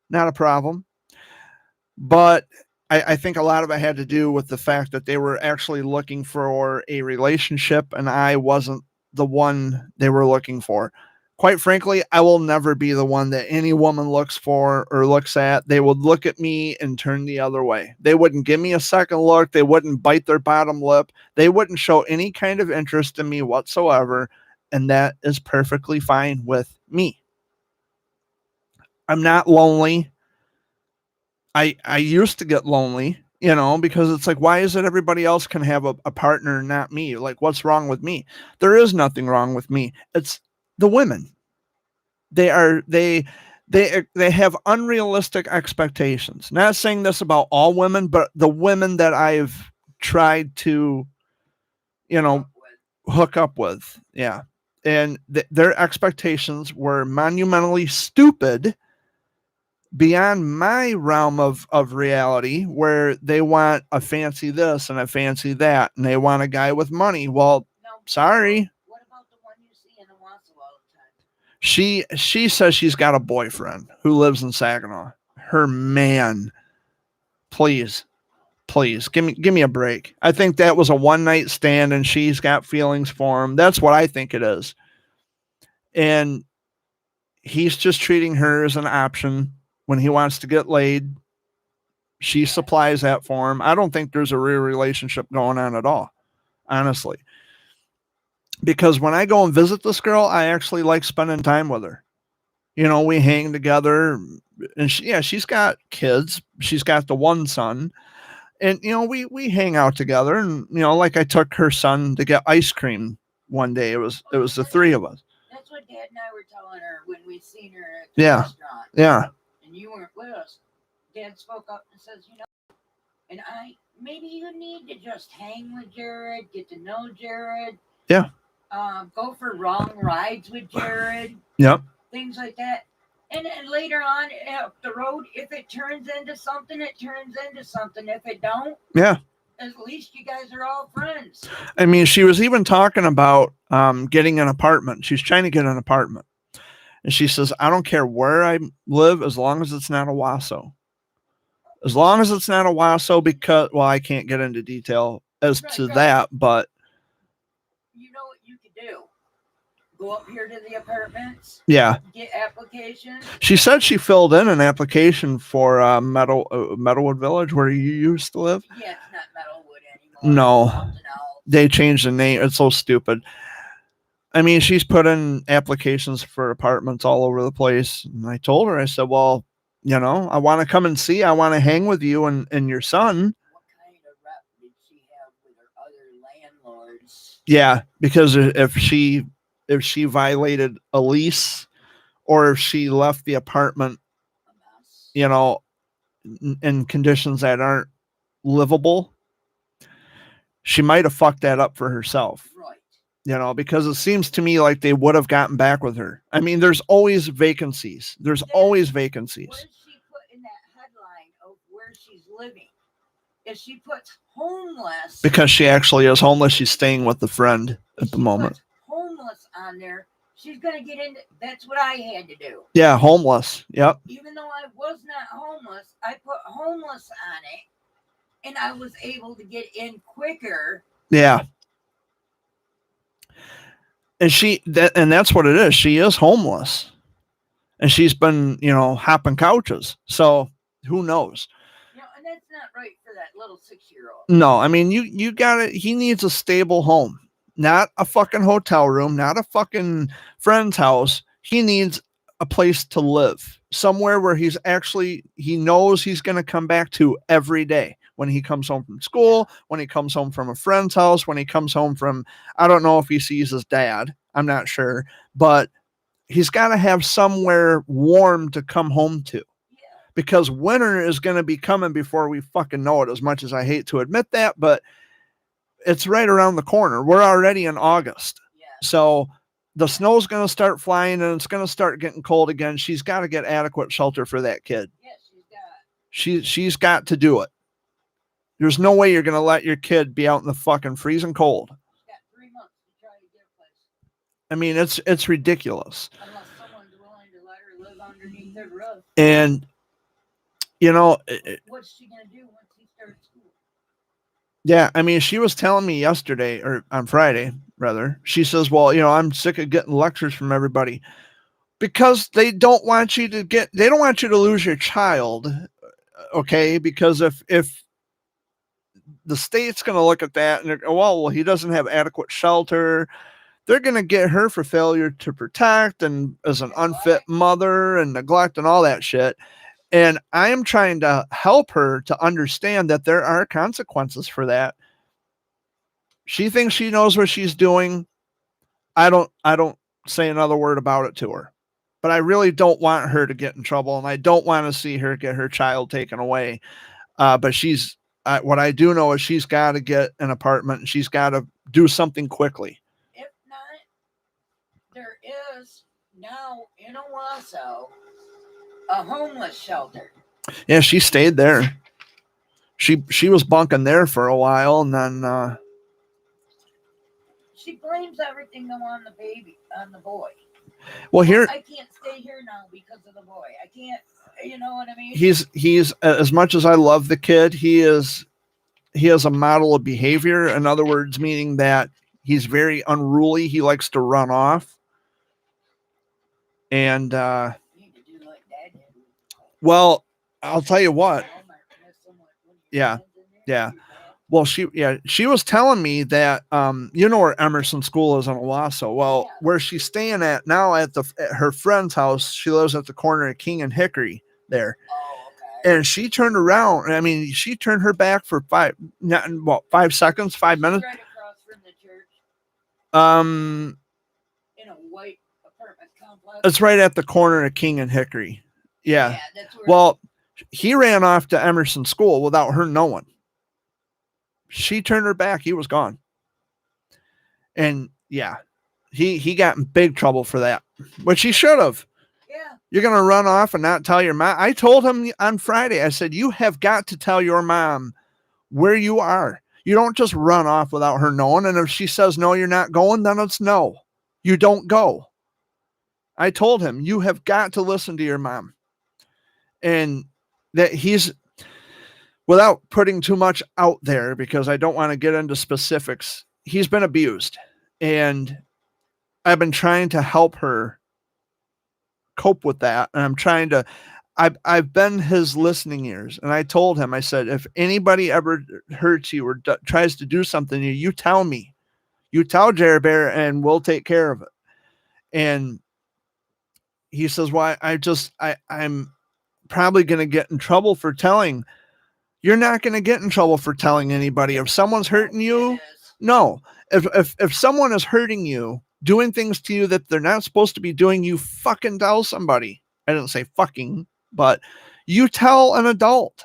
not a problem. But I think a lot of it had to do with the fact that they were actually looking for a relationship and I wasn't the one they were looking for. Quite frankly, I will never be the one that any woman looks for or looks at. They would look at me and turn the other way. They wouldn't give me a second look. They wouldn't bite their bottom lip. They wouldn't show any kind of interest in me whatsoever. And that is perfectly fine with me. I'm not lonely. I used to get lonely, because it's like, why is it everybody else can have a partner, not me? Like, what's wrong with me? There is nothing wrong with me. It's the women. They have unrealistic expectations. Not saying this about all women, but the women that I've tried to, hook up with. Yeah. And their expectations were monumentally stupid beyond my realm of reality, where they want a fancy this and a fancy that, and they want a guy with money. Well, no, sorry. What about the one you see in Owasso all the time? She says she's got a boyfriend who lives in Saginaw. Her man. Please give me a break. I think that was a one night stand and she's got feelings for him. That's what I think it is. And he's just treating her as an option. When he wants to get laid, she supplies that for him. I don't think there's a real relationship going on at all, honestly. Because when I go and visit this girl, I actually like spending time with her. We hang together, and she's got kids. She's got the one son, and we hang out together. And like I took her son to get ice cream one day. It was the three of us. That's what Dad and I were telling her when we seen her at the restaurant. Yeah. And you weren't with us. Dad spoke up and says, and maybe you need to just hang with Jared, get to know Jared. Yeah. Go for long rides with Jared. Yep. Things like that. And then later on up the road, if it turns into something, it turns into something. If it don't, yeah, at least you guys are all friends. I mean, she was even talking about getting an apartment. She's trying to get an apartment. And she says, I don't care where I live as long as it's not Owasso. As long as it's not Owasso, because, well, I can't get into detail as to that, but. You know what you could do? Go up here to the apartments. Yeah. Get applications. She said she filled in an application for Meadowwood Village, where you used to live. Yeah, it's not Meadowwood anymore. No. They changed the name. It's so stupid. I mean, she's put in applications for apartments all over the place. And I told her, I said, well, I want to come and see. I want to hang with you and your son. What kind of rep did she have with her other landlords? Yeah, because if she violated a lease or if she left the apartment, in conditions that aren't livable, she might have fucked that up for herself. Right. Because it seems to me like they would have gotten back with her. I mean, there's always vacancies. There's always vacancies. What does she put in that headline of where she's living? If she puts homeless. Because she actually is homeless. She's staying with a friend at the moment. Homeless on there. She's going to get in. That's what I had to do. Yeah, homeless. Yep. Even though I was not homeless, I put homeless on it. And I was able to get in quicker. Yeah. And that's what it is. She is homeless, and she's been, hopping couches. So who knows? And that's not right for that little 6-year-old. No, I mean, you got it. He needs a stable home, not a fucking hotel room, not a fucking friend's house. He needs a place to live, somewhere where he knows he's going to come back to every day. When he comes home from school, when he comes home from a friend's house, when he comes home from, I don't know if he sees his dad. I'm not sure, but he's got to have somewhere warm to come home to, because winter is going to be coming before we fucking know it, as much as I hate to admit that, but it's right around the corner. We're already in August. So the snow's going to start flying and it's going to start getting cold again. She's got to get adequate shelter for that kid. She's got to do it. There's no way you're going to let your kid be out in the fucking freezing cold. She's got 3 months to try to get a place. I mean, it's ridiculous. Unless someone's willing to let her live underneath their roof. And, you know, what's she going to do once he starts school? Yeah, I mean, she was telling me yesterday, or on Friday, rather, she says, well, you know, I'm sick of getting lectures from everybody, because they don't want you to lose your child. Okay. Because if the state's going to look at that and they're, well, he doesn't have adequate shelter, they're going to get her for failure to protect and as an unfit mother and neglect and all that shit. And I am trying to help her to understand that there are consequences for that. She thinks she knows what she's doing. I don't say another word about it to her, but I really don't want her to get in trouble, and I don't want to see her get her child taken away. But what I do know is she's got to get an apartment and she's got to do something quickly. If not, there is now in Owasso a homeless shelter. Yeah, she stayed there. She was bunking there for a while, and then she blames everything though on the boy. Well, here I can't stay here now because of the boy. I can't, you know what I mean? He's as much as I love the kid, he has a model of behavior. In other words, meaning that he's very unruly. He likes to run off. And well, I'll tell you what. Yeah. Well, she was telling me that you know where Emerson School is in Owasso. Well, where she's staying at now at her friend's house, she lives at the corner of King and Hickory there. And she turned around. I mean, she turned her back for 5 seconds, 5 minutes. Right across from the church. In a white apartment complex. It's right at the corner of King and Hickory. Yeah. That's where well, he ran off to Emerson School without her knowing. She turned her back. He was gone. And yeah, he got in big trouble for that, which he should have. Yeah. You're going to run off and not tell your mom. I told him on Friday, I said, you have got to tell your mom where you are. You don't just run off without her knowing. And if she says, no, you're not going, then it's no, you don't go. I told him, you have got to listen to your mom. And that he's, without putting too much out there, because I don't want to get into specifics, he's been abused. And I've been trying to help her cope with that. And I've been his listening ears. And I told him, I said, if anybody ever hurts you or tries to do something to you, you tell me. You tell Jerry Bear and we'll take care of it. And he says, well, I'm probably going to get in trouble for telling. You're not going to get in trouble for telling anybody. If someone's hurting you, no. If someone is hurting you, doing things to you that they're not supposed to be doing, you fucking tell somebody. I didn't say fucking, but you tell an adult.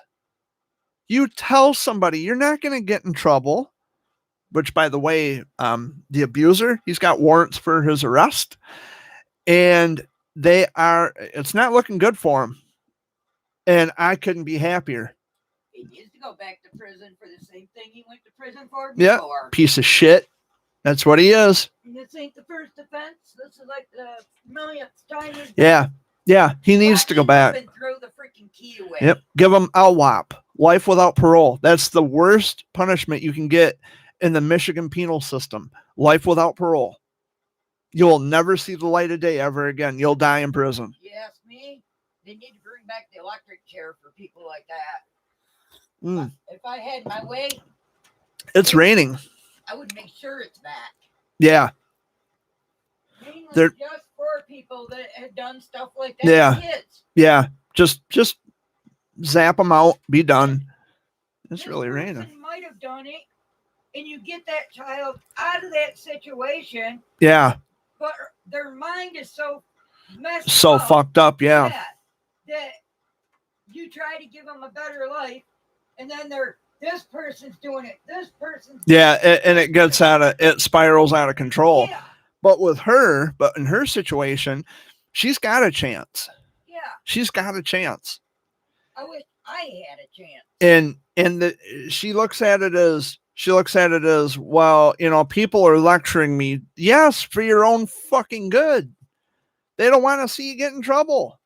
You tell somebody. You're not going to get in trouble. Which, by the way, the abuser, he's got warrants for his arrest. And it's not looking good for him. And I couldn't be happier. He needs to go back to prison for the same thing he went to prison for before. Yeah, piece of shit. That's what he is. This ain't the first offense. This is like the millionth time. Yeah. He needs to go back. And throw the freaking key away. Yep. Give him LWOP, life without parole. That's the worst punishment you can get in the Michigan penal system. Life without parole. You'll never see the light of day ever again. You'll die in prison. You ask me, they need to bring back the electric chair for people like that. If I had my way, it's raining. I would make sure it's back. Yeah. Just for people that have done stuff like that Yeah. to kids. Yeah. Just zap them out. Be done. It's This really person raining. might have done it, and you get that child out of that situation, Yeah. but their mind is so messed So up. fucked up. Yeah. That you try to give them a better life, and then this person's doing it. This person's Yeah. And it spirals out of control. Yeah. But in her situation, she's got a chance. Yeah. She's got a chance. I wish I had a chance. And she looks at it as well, people are lecturing me. Yes, for your own fucking good. They don't want to see you get in trouble.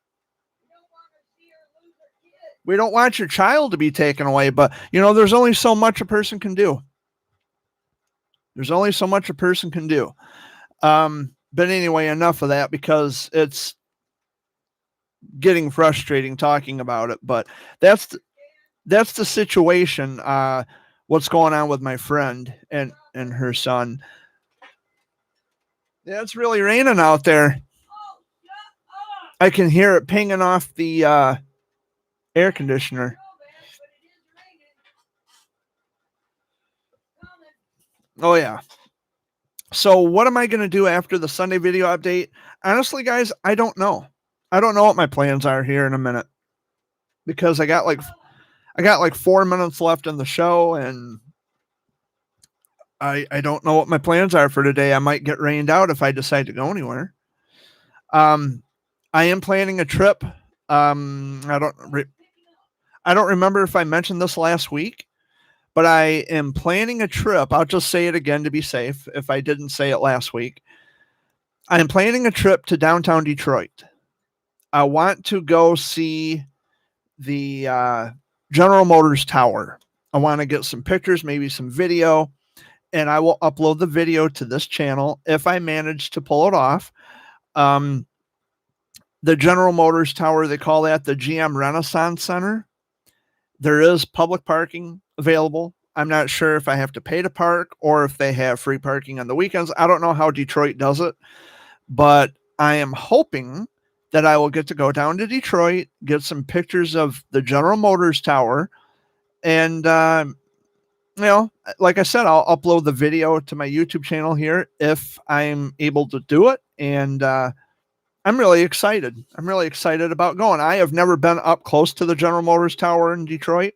We don't want your child to be taken away, but there's only so much a person can do. But anyway, enough of that, because it's getting frustrating talking about it. But that's the situation. What's going on with my friend and her son. Yeah, it's really raining out there. I can hear it pinging off the air conditioner. Oh yeah. So what am I going to do after the Sunday video update? Honestly, guys, I don't know. I don't know what my plans are here in a minute, because I got like 4 minutes left in the show, and I don't know what my plans are for today. I might get rained out if I decide to go anywhere. I am planning a trip. I don't remember if I mentioned this last week, but I am planning a trip. I'll just say it again to be safe if I didn't say it last week. I am planning a trip to downtown Detroit. I want to go see the General Motors Tower. I want to get some pictures, maybe some video, and I will upload the video to this channel if I manage to pull it off. The General Motors Tower, they call that the GM Renaissance Center. There is public parking available. I'm not sure if I have to pay to park or if they have free parking on the weekends. I don't know how Detroit does it, but I am hoping that I will get to go down to Detroit, get some pictures of the General Motors Tower, and like I said, I'll upload the video to my YouTube channel here if I'm able to do it. And I'm really excited. I'm really excited about going. I have never been up close to the General Motors Tower in Detroit.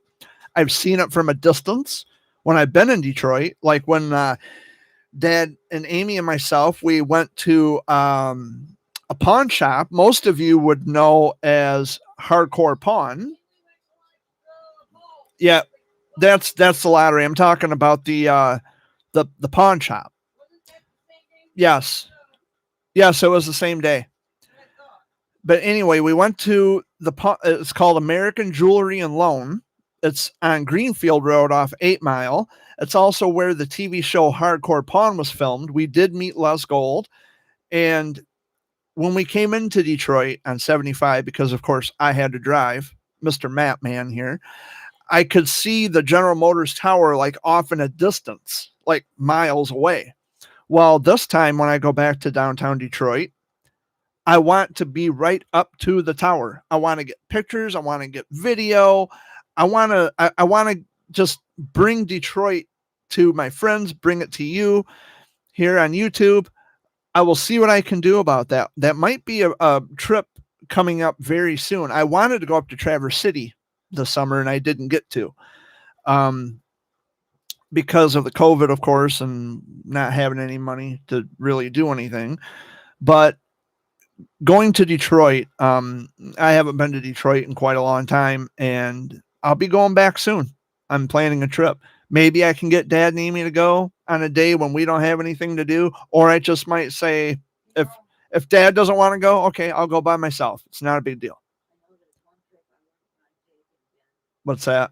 I've seen it from a distance when I've been in Detroit, like when Dad and Amy and myself, we went to a pawn shop most of you would know as Hardcore Pawn. Yeah, that's the lottery. I'm talking about the pawn shop. Yes, it was the same day. But anyway, we went to it's called American Jewelry and Loan. It's on Greenfield Road off 8 Mile. It's also where the TV show Hardcore Pawn was filmed. We did meet Les Gold. And when we came into Detroit on 75, because of course I had to drive, Mr. Map Man here, I could see the General Motors Tower like off in a distance, like miles away. Well, this time when I go back to downtown Detroit, I want to be right up to the tower. I want to get pictures. I want to get video. I want to just bring Detroit to my friends, bring it to you here on YouTube. I will see what I can do about that. That might be a trip coming up very soon. I wanted to go up to Traverse City this summer, and I didn't get to because of the COVID, of course, and not having any money to really do anything. But going to Detroit, I haven't been to Detroit in quite a long time, and I'll be going back soon. I'm planning a trip. Maybe I can get Dad and Amy to go on a day when we don't have anything to do, or I just might say, if Dad doesn't want to go, okay, I'll go by myself. It's not a big deal. What's that?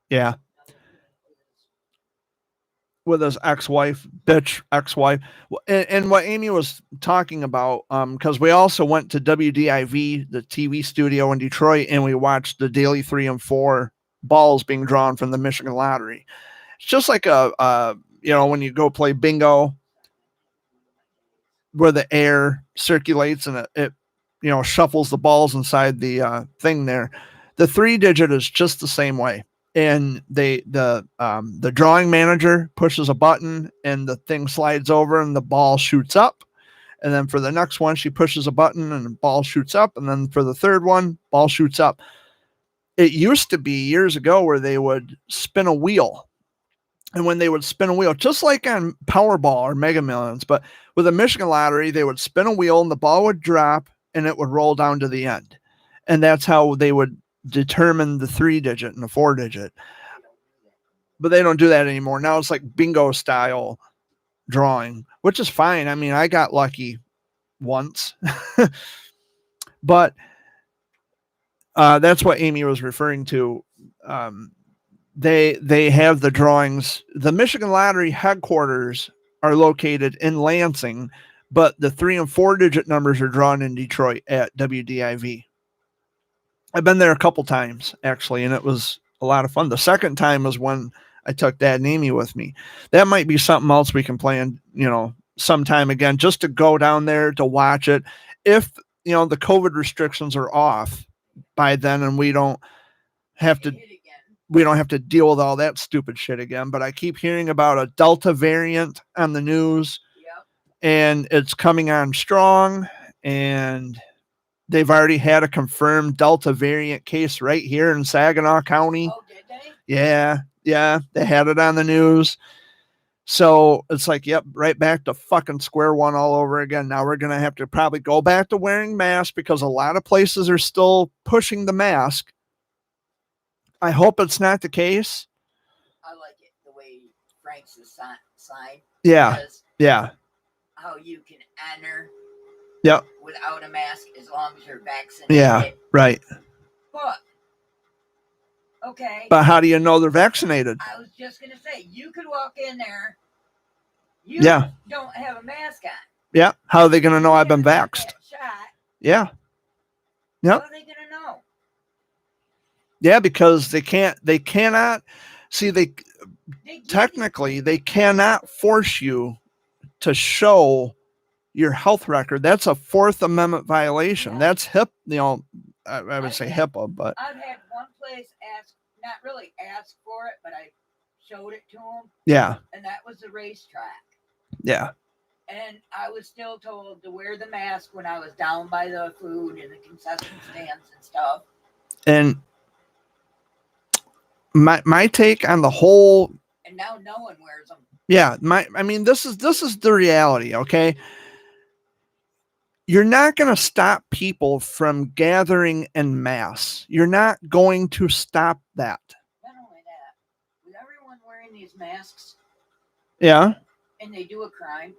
Yeah. With his ex-wife. And what Amy was talking about, because we also went to WDIV, the TV studio in Detroit, and we watched the daily 3 and 4 balls being drawn from the Michigan Lottery. It's just like when you go play bingo. where the air circulates and it shuffles the balls inside the thing there. The 3-digit is just the same way. And the drawing manager pushes a button and the thing slides over and the ball shoots up. And then for the next one, she pushes a button and the ball shoots up. And then for the third one, ball shoots up. It used to be years ago where they would spin a wheel. And when they would spin a wheel, just like on Powerball or Mega Millions, but with a Michigan lottery, they would spin a wheel and the ball would drop and it would roll down to the end. And that's how they would determine the 3-digit and the 4-digit. But they don't do that anymore. Now it's like bingo style drawing, which is fine. I mean, I got lucky once. But that's what Amy was referring to. They have the drawings. The Michigan Lottery headquarters are located in Lansing, but the 3 and 4-digit numbers are drawn in Detroit at WDIV. I've been there a couple times actually, and it was a lot of fun. The second time was when I took Dad and Amy with me. That might be something else we can plan, sometime again, just to go down there to watch it. If the COVID restrictions are off by then, and we don't have to deal with all that stupid shit again. But I keep hearing about a Delta variant on the news. Yep. And it's coming on strong, and they've already had a confirmed Delta variant case right here in Saginaw County. Oh, did they? Yeah, they had it on the news. So it's like, yep, right back to fucking square one all over again. Now we're going to have to probably go back to wearing masks because a lot of places are still pushing the mask. I hope it's not the case. I like it the way Frank's sign. Yeah. How you can enter Yep. without a mask as long as you're vaccinated. Yeah, right. But, okay. But how do you know they're vaccinated? I was just going to say, you could walk in there. You don't have a mask on. Yeah. How are they going to know I've been vaxxed? Shot. Yeah. Yep. How are they going to know? Yeah, because they cannot see, they cannot force you to show your health record. That's a Fourth Amendment violation. Yeah. That's I would say HIPAA, but I've had one place not really ask for it, but I showed it to them. Yeah. And that was the racetrack. Yeah. And I was still told to wear the mask when I was down by the food and the concession stands and stuff. And my take on the whole, and now no one wears them. Yeah, this is the reality, okay? You're not going to stop people from gathering en masse. You're not going to stop that. Not only that, with everyone wearing these masks, yeah, and they do a crime,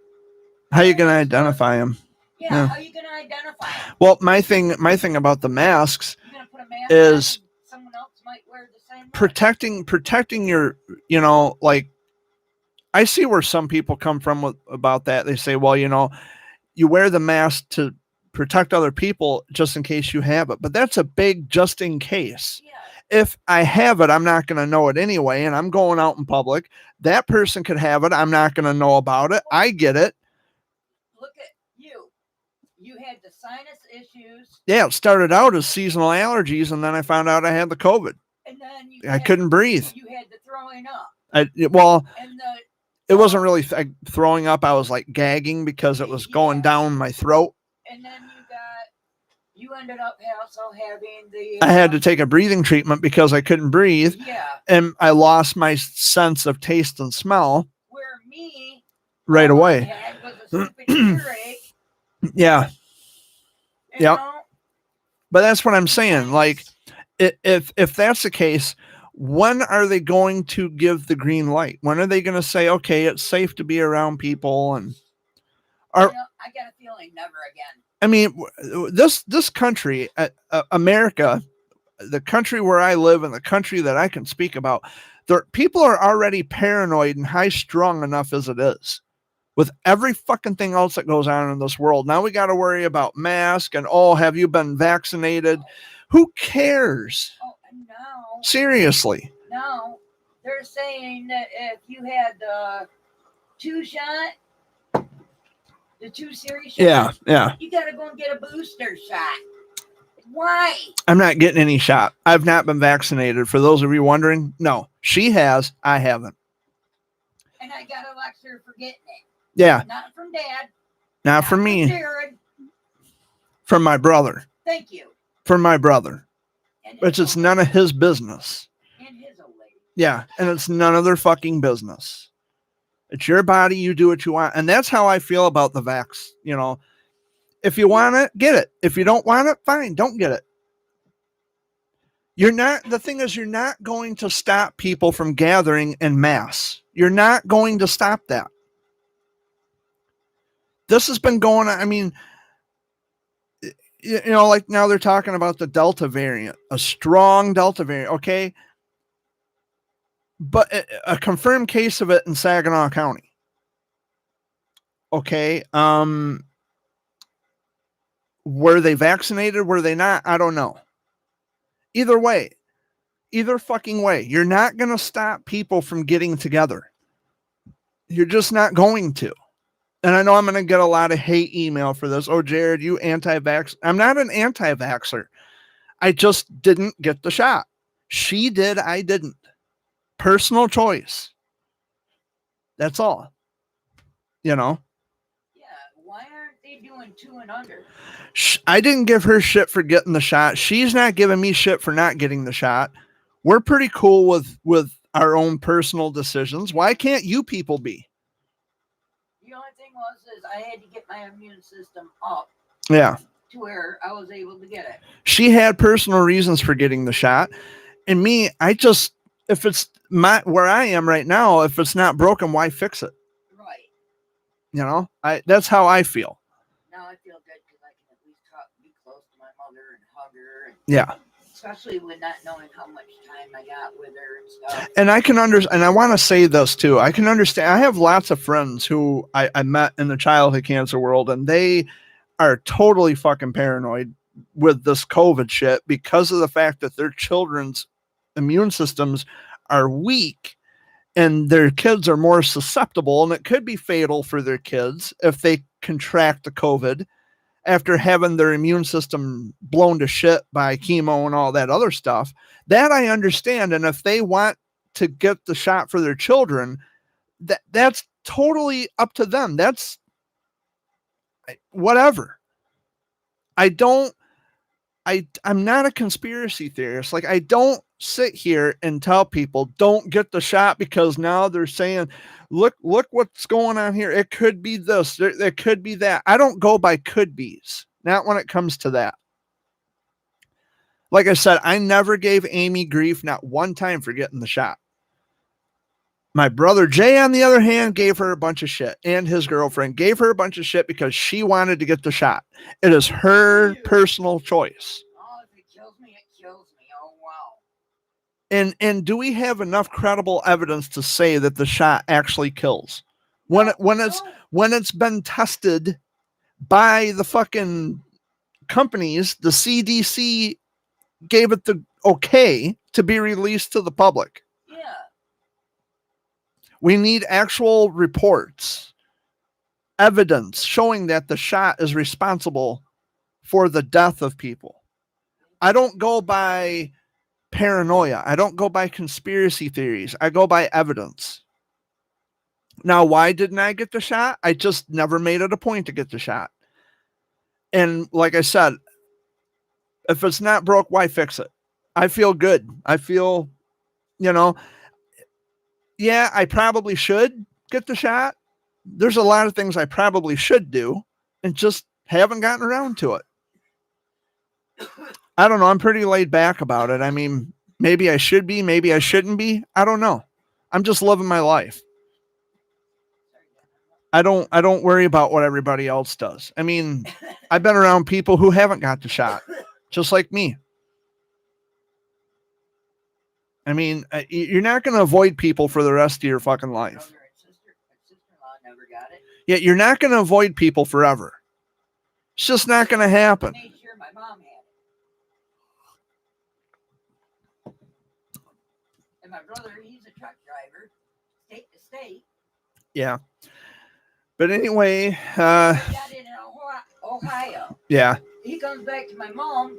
how are you going to identify them? Yeah, how are you going to identify them? Well, my thing about the masks is someone else might wear the same protecting your, like, I see where some people come from about that. They say, well, you wear the mask to protect other people just in case you have it. But that's a big just in case. Yeah. If I have it, I'm not going to know it anyway. And I'm going out in public. That person could have it. I'm not going to know about it. I get it. Look at you. You had the sinus issues. Yeah, it started out as seasonal allergies. And then I found out I had the COVID. And then I couldn't breathe. You had the throwing up. It wasn't really throwing up. I was like gagging because it was going down my throat. And then you ended up also having I had to take a breathing treatment because I couldn't breathe. Yeah. And I lost my sense of taste and smell. Where me right away. Had was a stupid earache. Yeah. Yeah. But that's what I'm saying. Like, if that's the case, when are they going to give the green light? When are they going to say, okay, it's safe to be around people? And I got a feeling never again. I mean, this country, America, the country where I live and the country that I can speak about, people are already paranoid and high strung enough as it is. With every fucking thing else that goes on in this world. Now we got to worry about masks and, have you been vaccinated? Who cares? Oh, no. Seriously. No. They're saying that if you had the 2 shot, The 2 series shots. Yeah, yeah. You gotta go and get a booster shot. Why? I'm not getting any shot. I've not been vaccinated. For those of you wondering, no. She has. I haven't. And I got a lecture for getting it. Yeah. Not from Dad. Not from me. Jared. From my brother. Thank you. From my brother. And Which it's none of his business. And his old lady. Yeah. And it's none of their fucking business. It's your body. You do what you want. And that's how I feel about the vax. You know, if you want it, get it. If you don't want it, fine. Don't get it. The thing is, you're not going to stop people from gathering en masse. You're not going to stop that. This has been going on. I mean, you know, like now they're talking about the Delta variant, a strong Delta variant. Okay. But a confirmed case of it in Saginaw County. Okay. Were they vaccinated? Were they not? I don't know. Either way, either fucking way, you're not going to stop people from getting together. You're just not going to. And I know I'm going to get a lot of hate email for this. Oh, Jared, you anti-vax. I'm not an anti-vaxxer. I just didn't get the shot. She did. I didn't. Personal choice. That's all. You know? Yeah. Why aren't they doing 2 and under? I didn't give her shit for getting the shot. She's not giving me shit for not getting the shot. We're pretty cool with our own personal decisions. Why can't you people be? The only thing is I had to get my immune system up. Yeah. To where I was able to get it. She had personal reasons for getting the shot. And me, if it's where I am right now, if it's not broken, why fix it? Right. You know, that's how I feel. Now I feel good because I can at least be close to my mother and hug her. And yeah. Especially with not knowing how much time I got with her and stuff. And I can understand, and I want to say this too. I can understand. I have lots of friends who I met in the childhood cancer world, and they are totally fucking paranoid with this COVID shit because of the fact that their children's immune systems are weak and their kids are more susceptible, and it could be fatal for their kids if they contract the COVID after having their immune system blown to shit by chemo and all that other stuff. That I understand. And if they want to get the shot for their children, that's totally up to them. That's whatever. I'm not a conspiracy theorist. Like, I don't sit here and tell people don't get the shot because now they're saying, look what's going on here. It could be this, there could be that. I don't go by could be's, not when it comes to that. Like I said, I never gave Amy grief, not one time, for getting the shot. My brother Jay, on the other hand, gave her a bunch of shit, and his girlfriend gave her a bunch of shit because she wanted to get the shot. It is her personal choice. Oh, if it kills me, it kills me. Oh, wow. And do we have enough credible evidence to say that the shot actually kills? When it's been tested by the fucking companies, the CDC gave it the okay to be released to the public. Yeah. We need actual reports, evidence showing that the shot is responsible for the death of people. I don't go by paranoia. I don't go by conspiracy theories. I go by evidence. Now, why didn't I get the shot? I just never made it a point to get the shot. And like I said, if it's not broke, why fix it? I feel good. I feel, yeah, I probably should get the shot. There's a lot of things I probably should do and just haven't gotten around to it. I don't know. I'm pretty laid back about it. I mean, maybe I should be, maybe I shouldn't be. I don't know. I'm just living my life. I don't worry about what everybody else does. I mean, I've been around people who haven't got the shot, just like me. I mean, you're not going to avoid people for the rest of your fucking life. Sister-in-law never got it. Yeah, you're not going to avoid people forever. It's just not going to happen. I made sure my mom had it. And my brother, he's a truck driver, state to state. Yeah. But anyway, I got in Ohio. yeah. He comes back to my mom.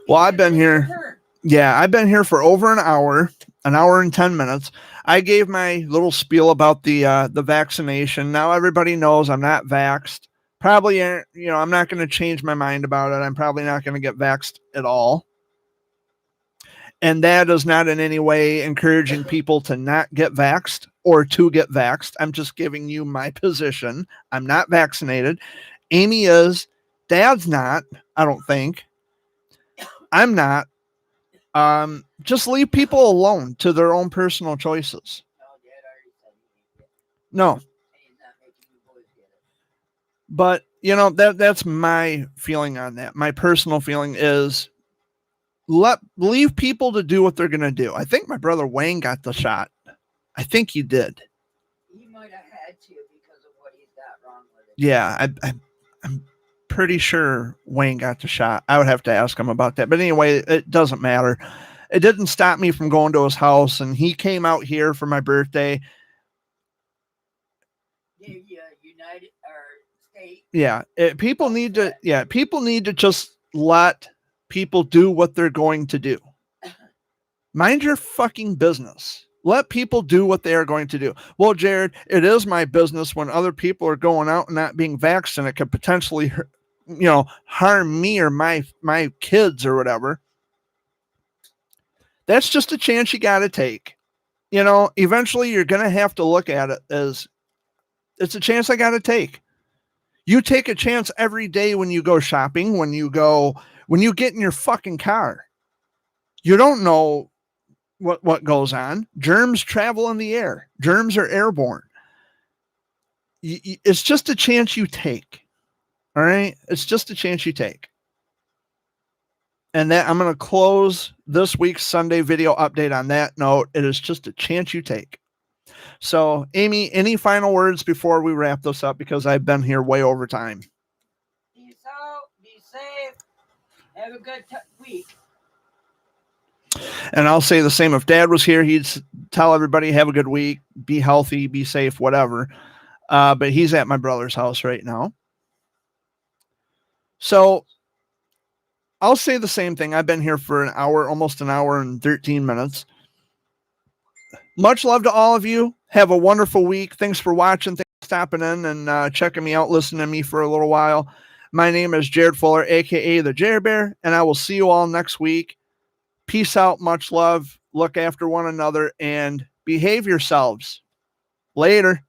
Well, I've been here. Yeah, I've been here for over an hour and 10 minutes. I gave my little spiel about the vaccination. Now everybody knows I'm not vaxxed. Probably, I'm not going to change my mind about it. I'm probably not going to get vaxxed at all. And that is not in any way encouraging people to not get vaxxed or to get vaxxed. I'm just giving you my position. I'm not vaccinated. Amy is. Dad's not, I don't think. I'm not. Just leave people alone to their own personal choices. No. But that's my feeling on that. My personal feeling is leave people to do what they're gonna do. I think my brother Wayne got the shot. I think he did. He might have had to because of what he's got wrong with it. Yeah, I'm pretty sure Wayne got the shot. I would have to ask him about that. But anyway, it doesn't matter. It didn't stop me from going to his house, and he came out here for my birthday. United or state. Yeah, people need to just let people do what they're going to do. Mind your fucking business. Let people do what they are going to do. Well, Jared, it is my business when other people are going out and not being vaxxed, and it could potentially, harm me or my kids or whatever. That's just a chance you got to take. Eventually you're going to have to look at it as it's a chance I got to take. You take a chance every day when you go shopping, when you get in your fucking car. You don't know what goes on. Germs travel in the air. Germs are airborne. It's just a chance you take. All right? It's just a chance you take. And that I'm going to close this week's Sunday video update on that note. It is just a chance you take. So, Amy, any final words before we wrap this up? Because I've been here way over time. Peace out. Be safe. Have a good week. And I'll say the same. If Dad was here, he'd tell everybody, have a good week, be healthy, be safe, whatever. But he's at my brother's house right now. So I'll say the same thing. I've been here for an hour, almost an hour and 13 minutes. Much love to all of you. Have a wonderful week. Thanks for watching. Thanks for stopping in and checking me out, listening to me for a little while. My name is Jared Fuller, a.k.a. the Jared Bear, and I will see you all next week. Peace out. Much love. Look after one another and behave yourselves. Later.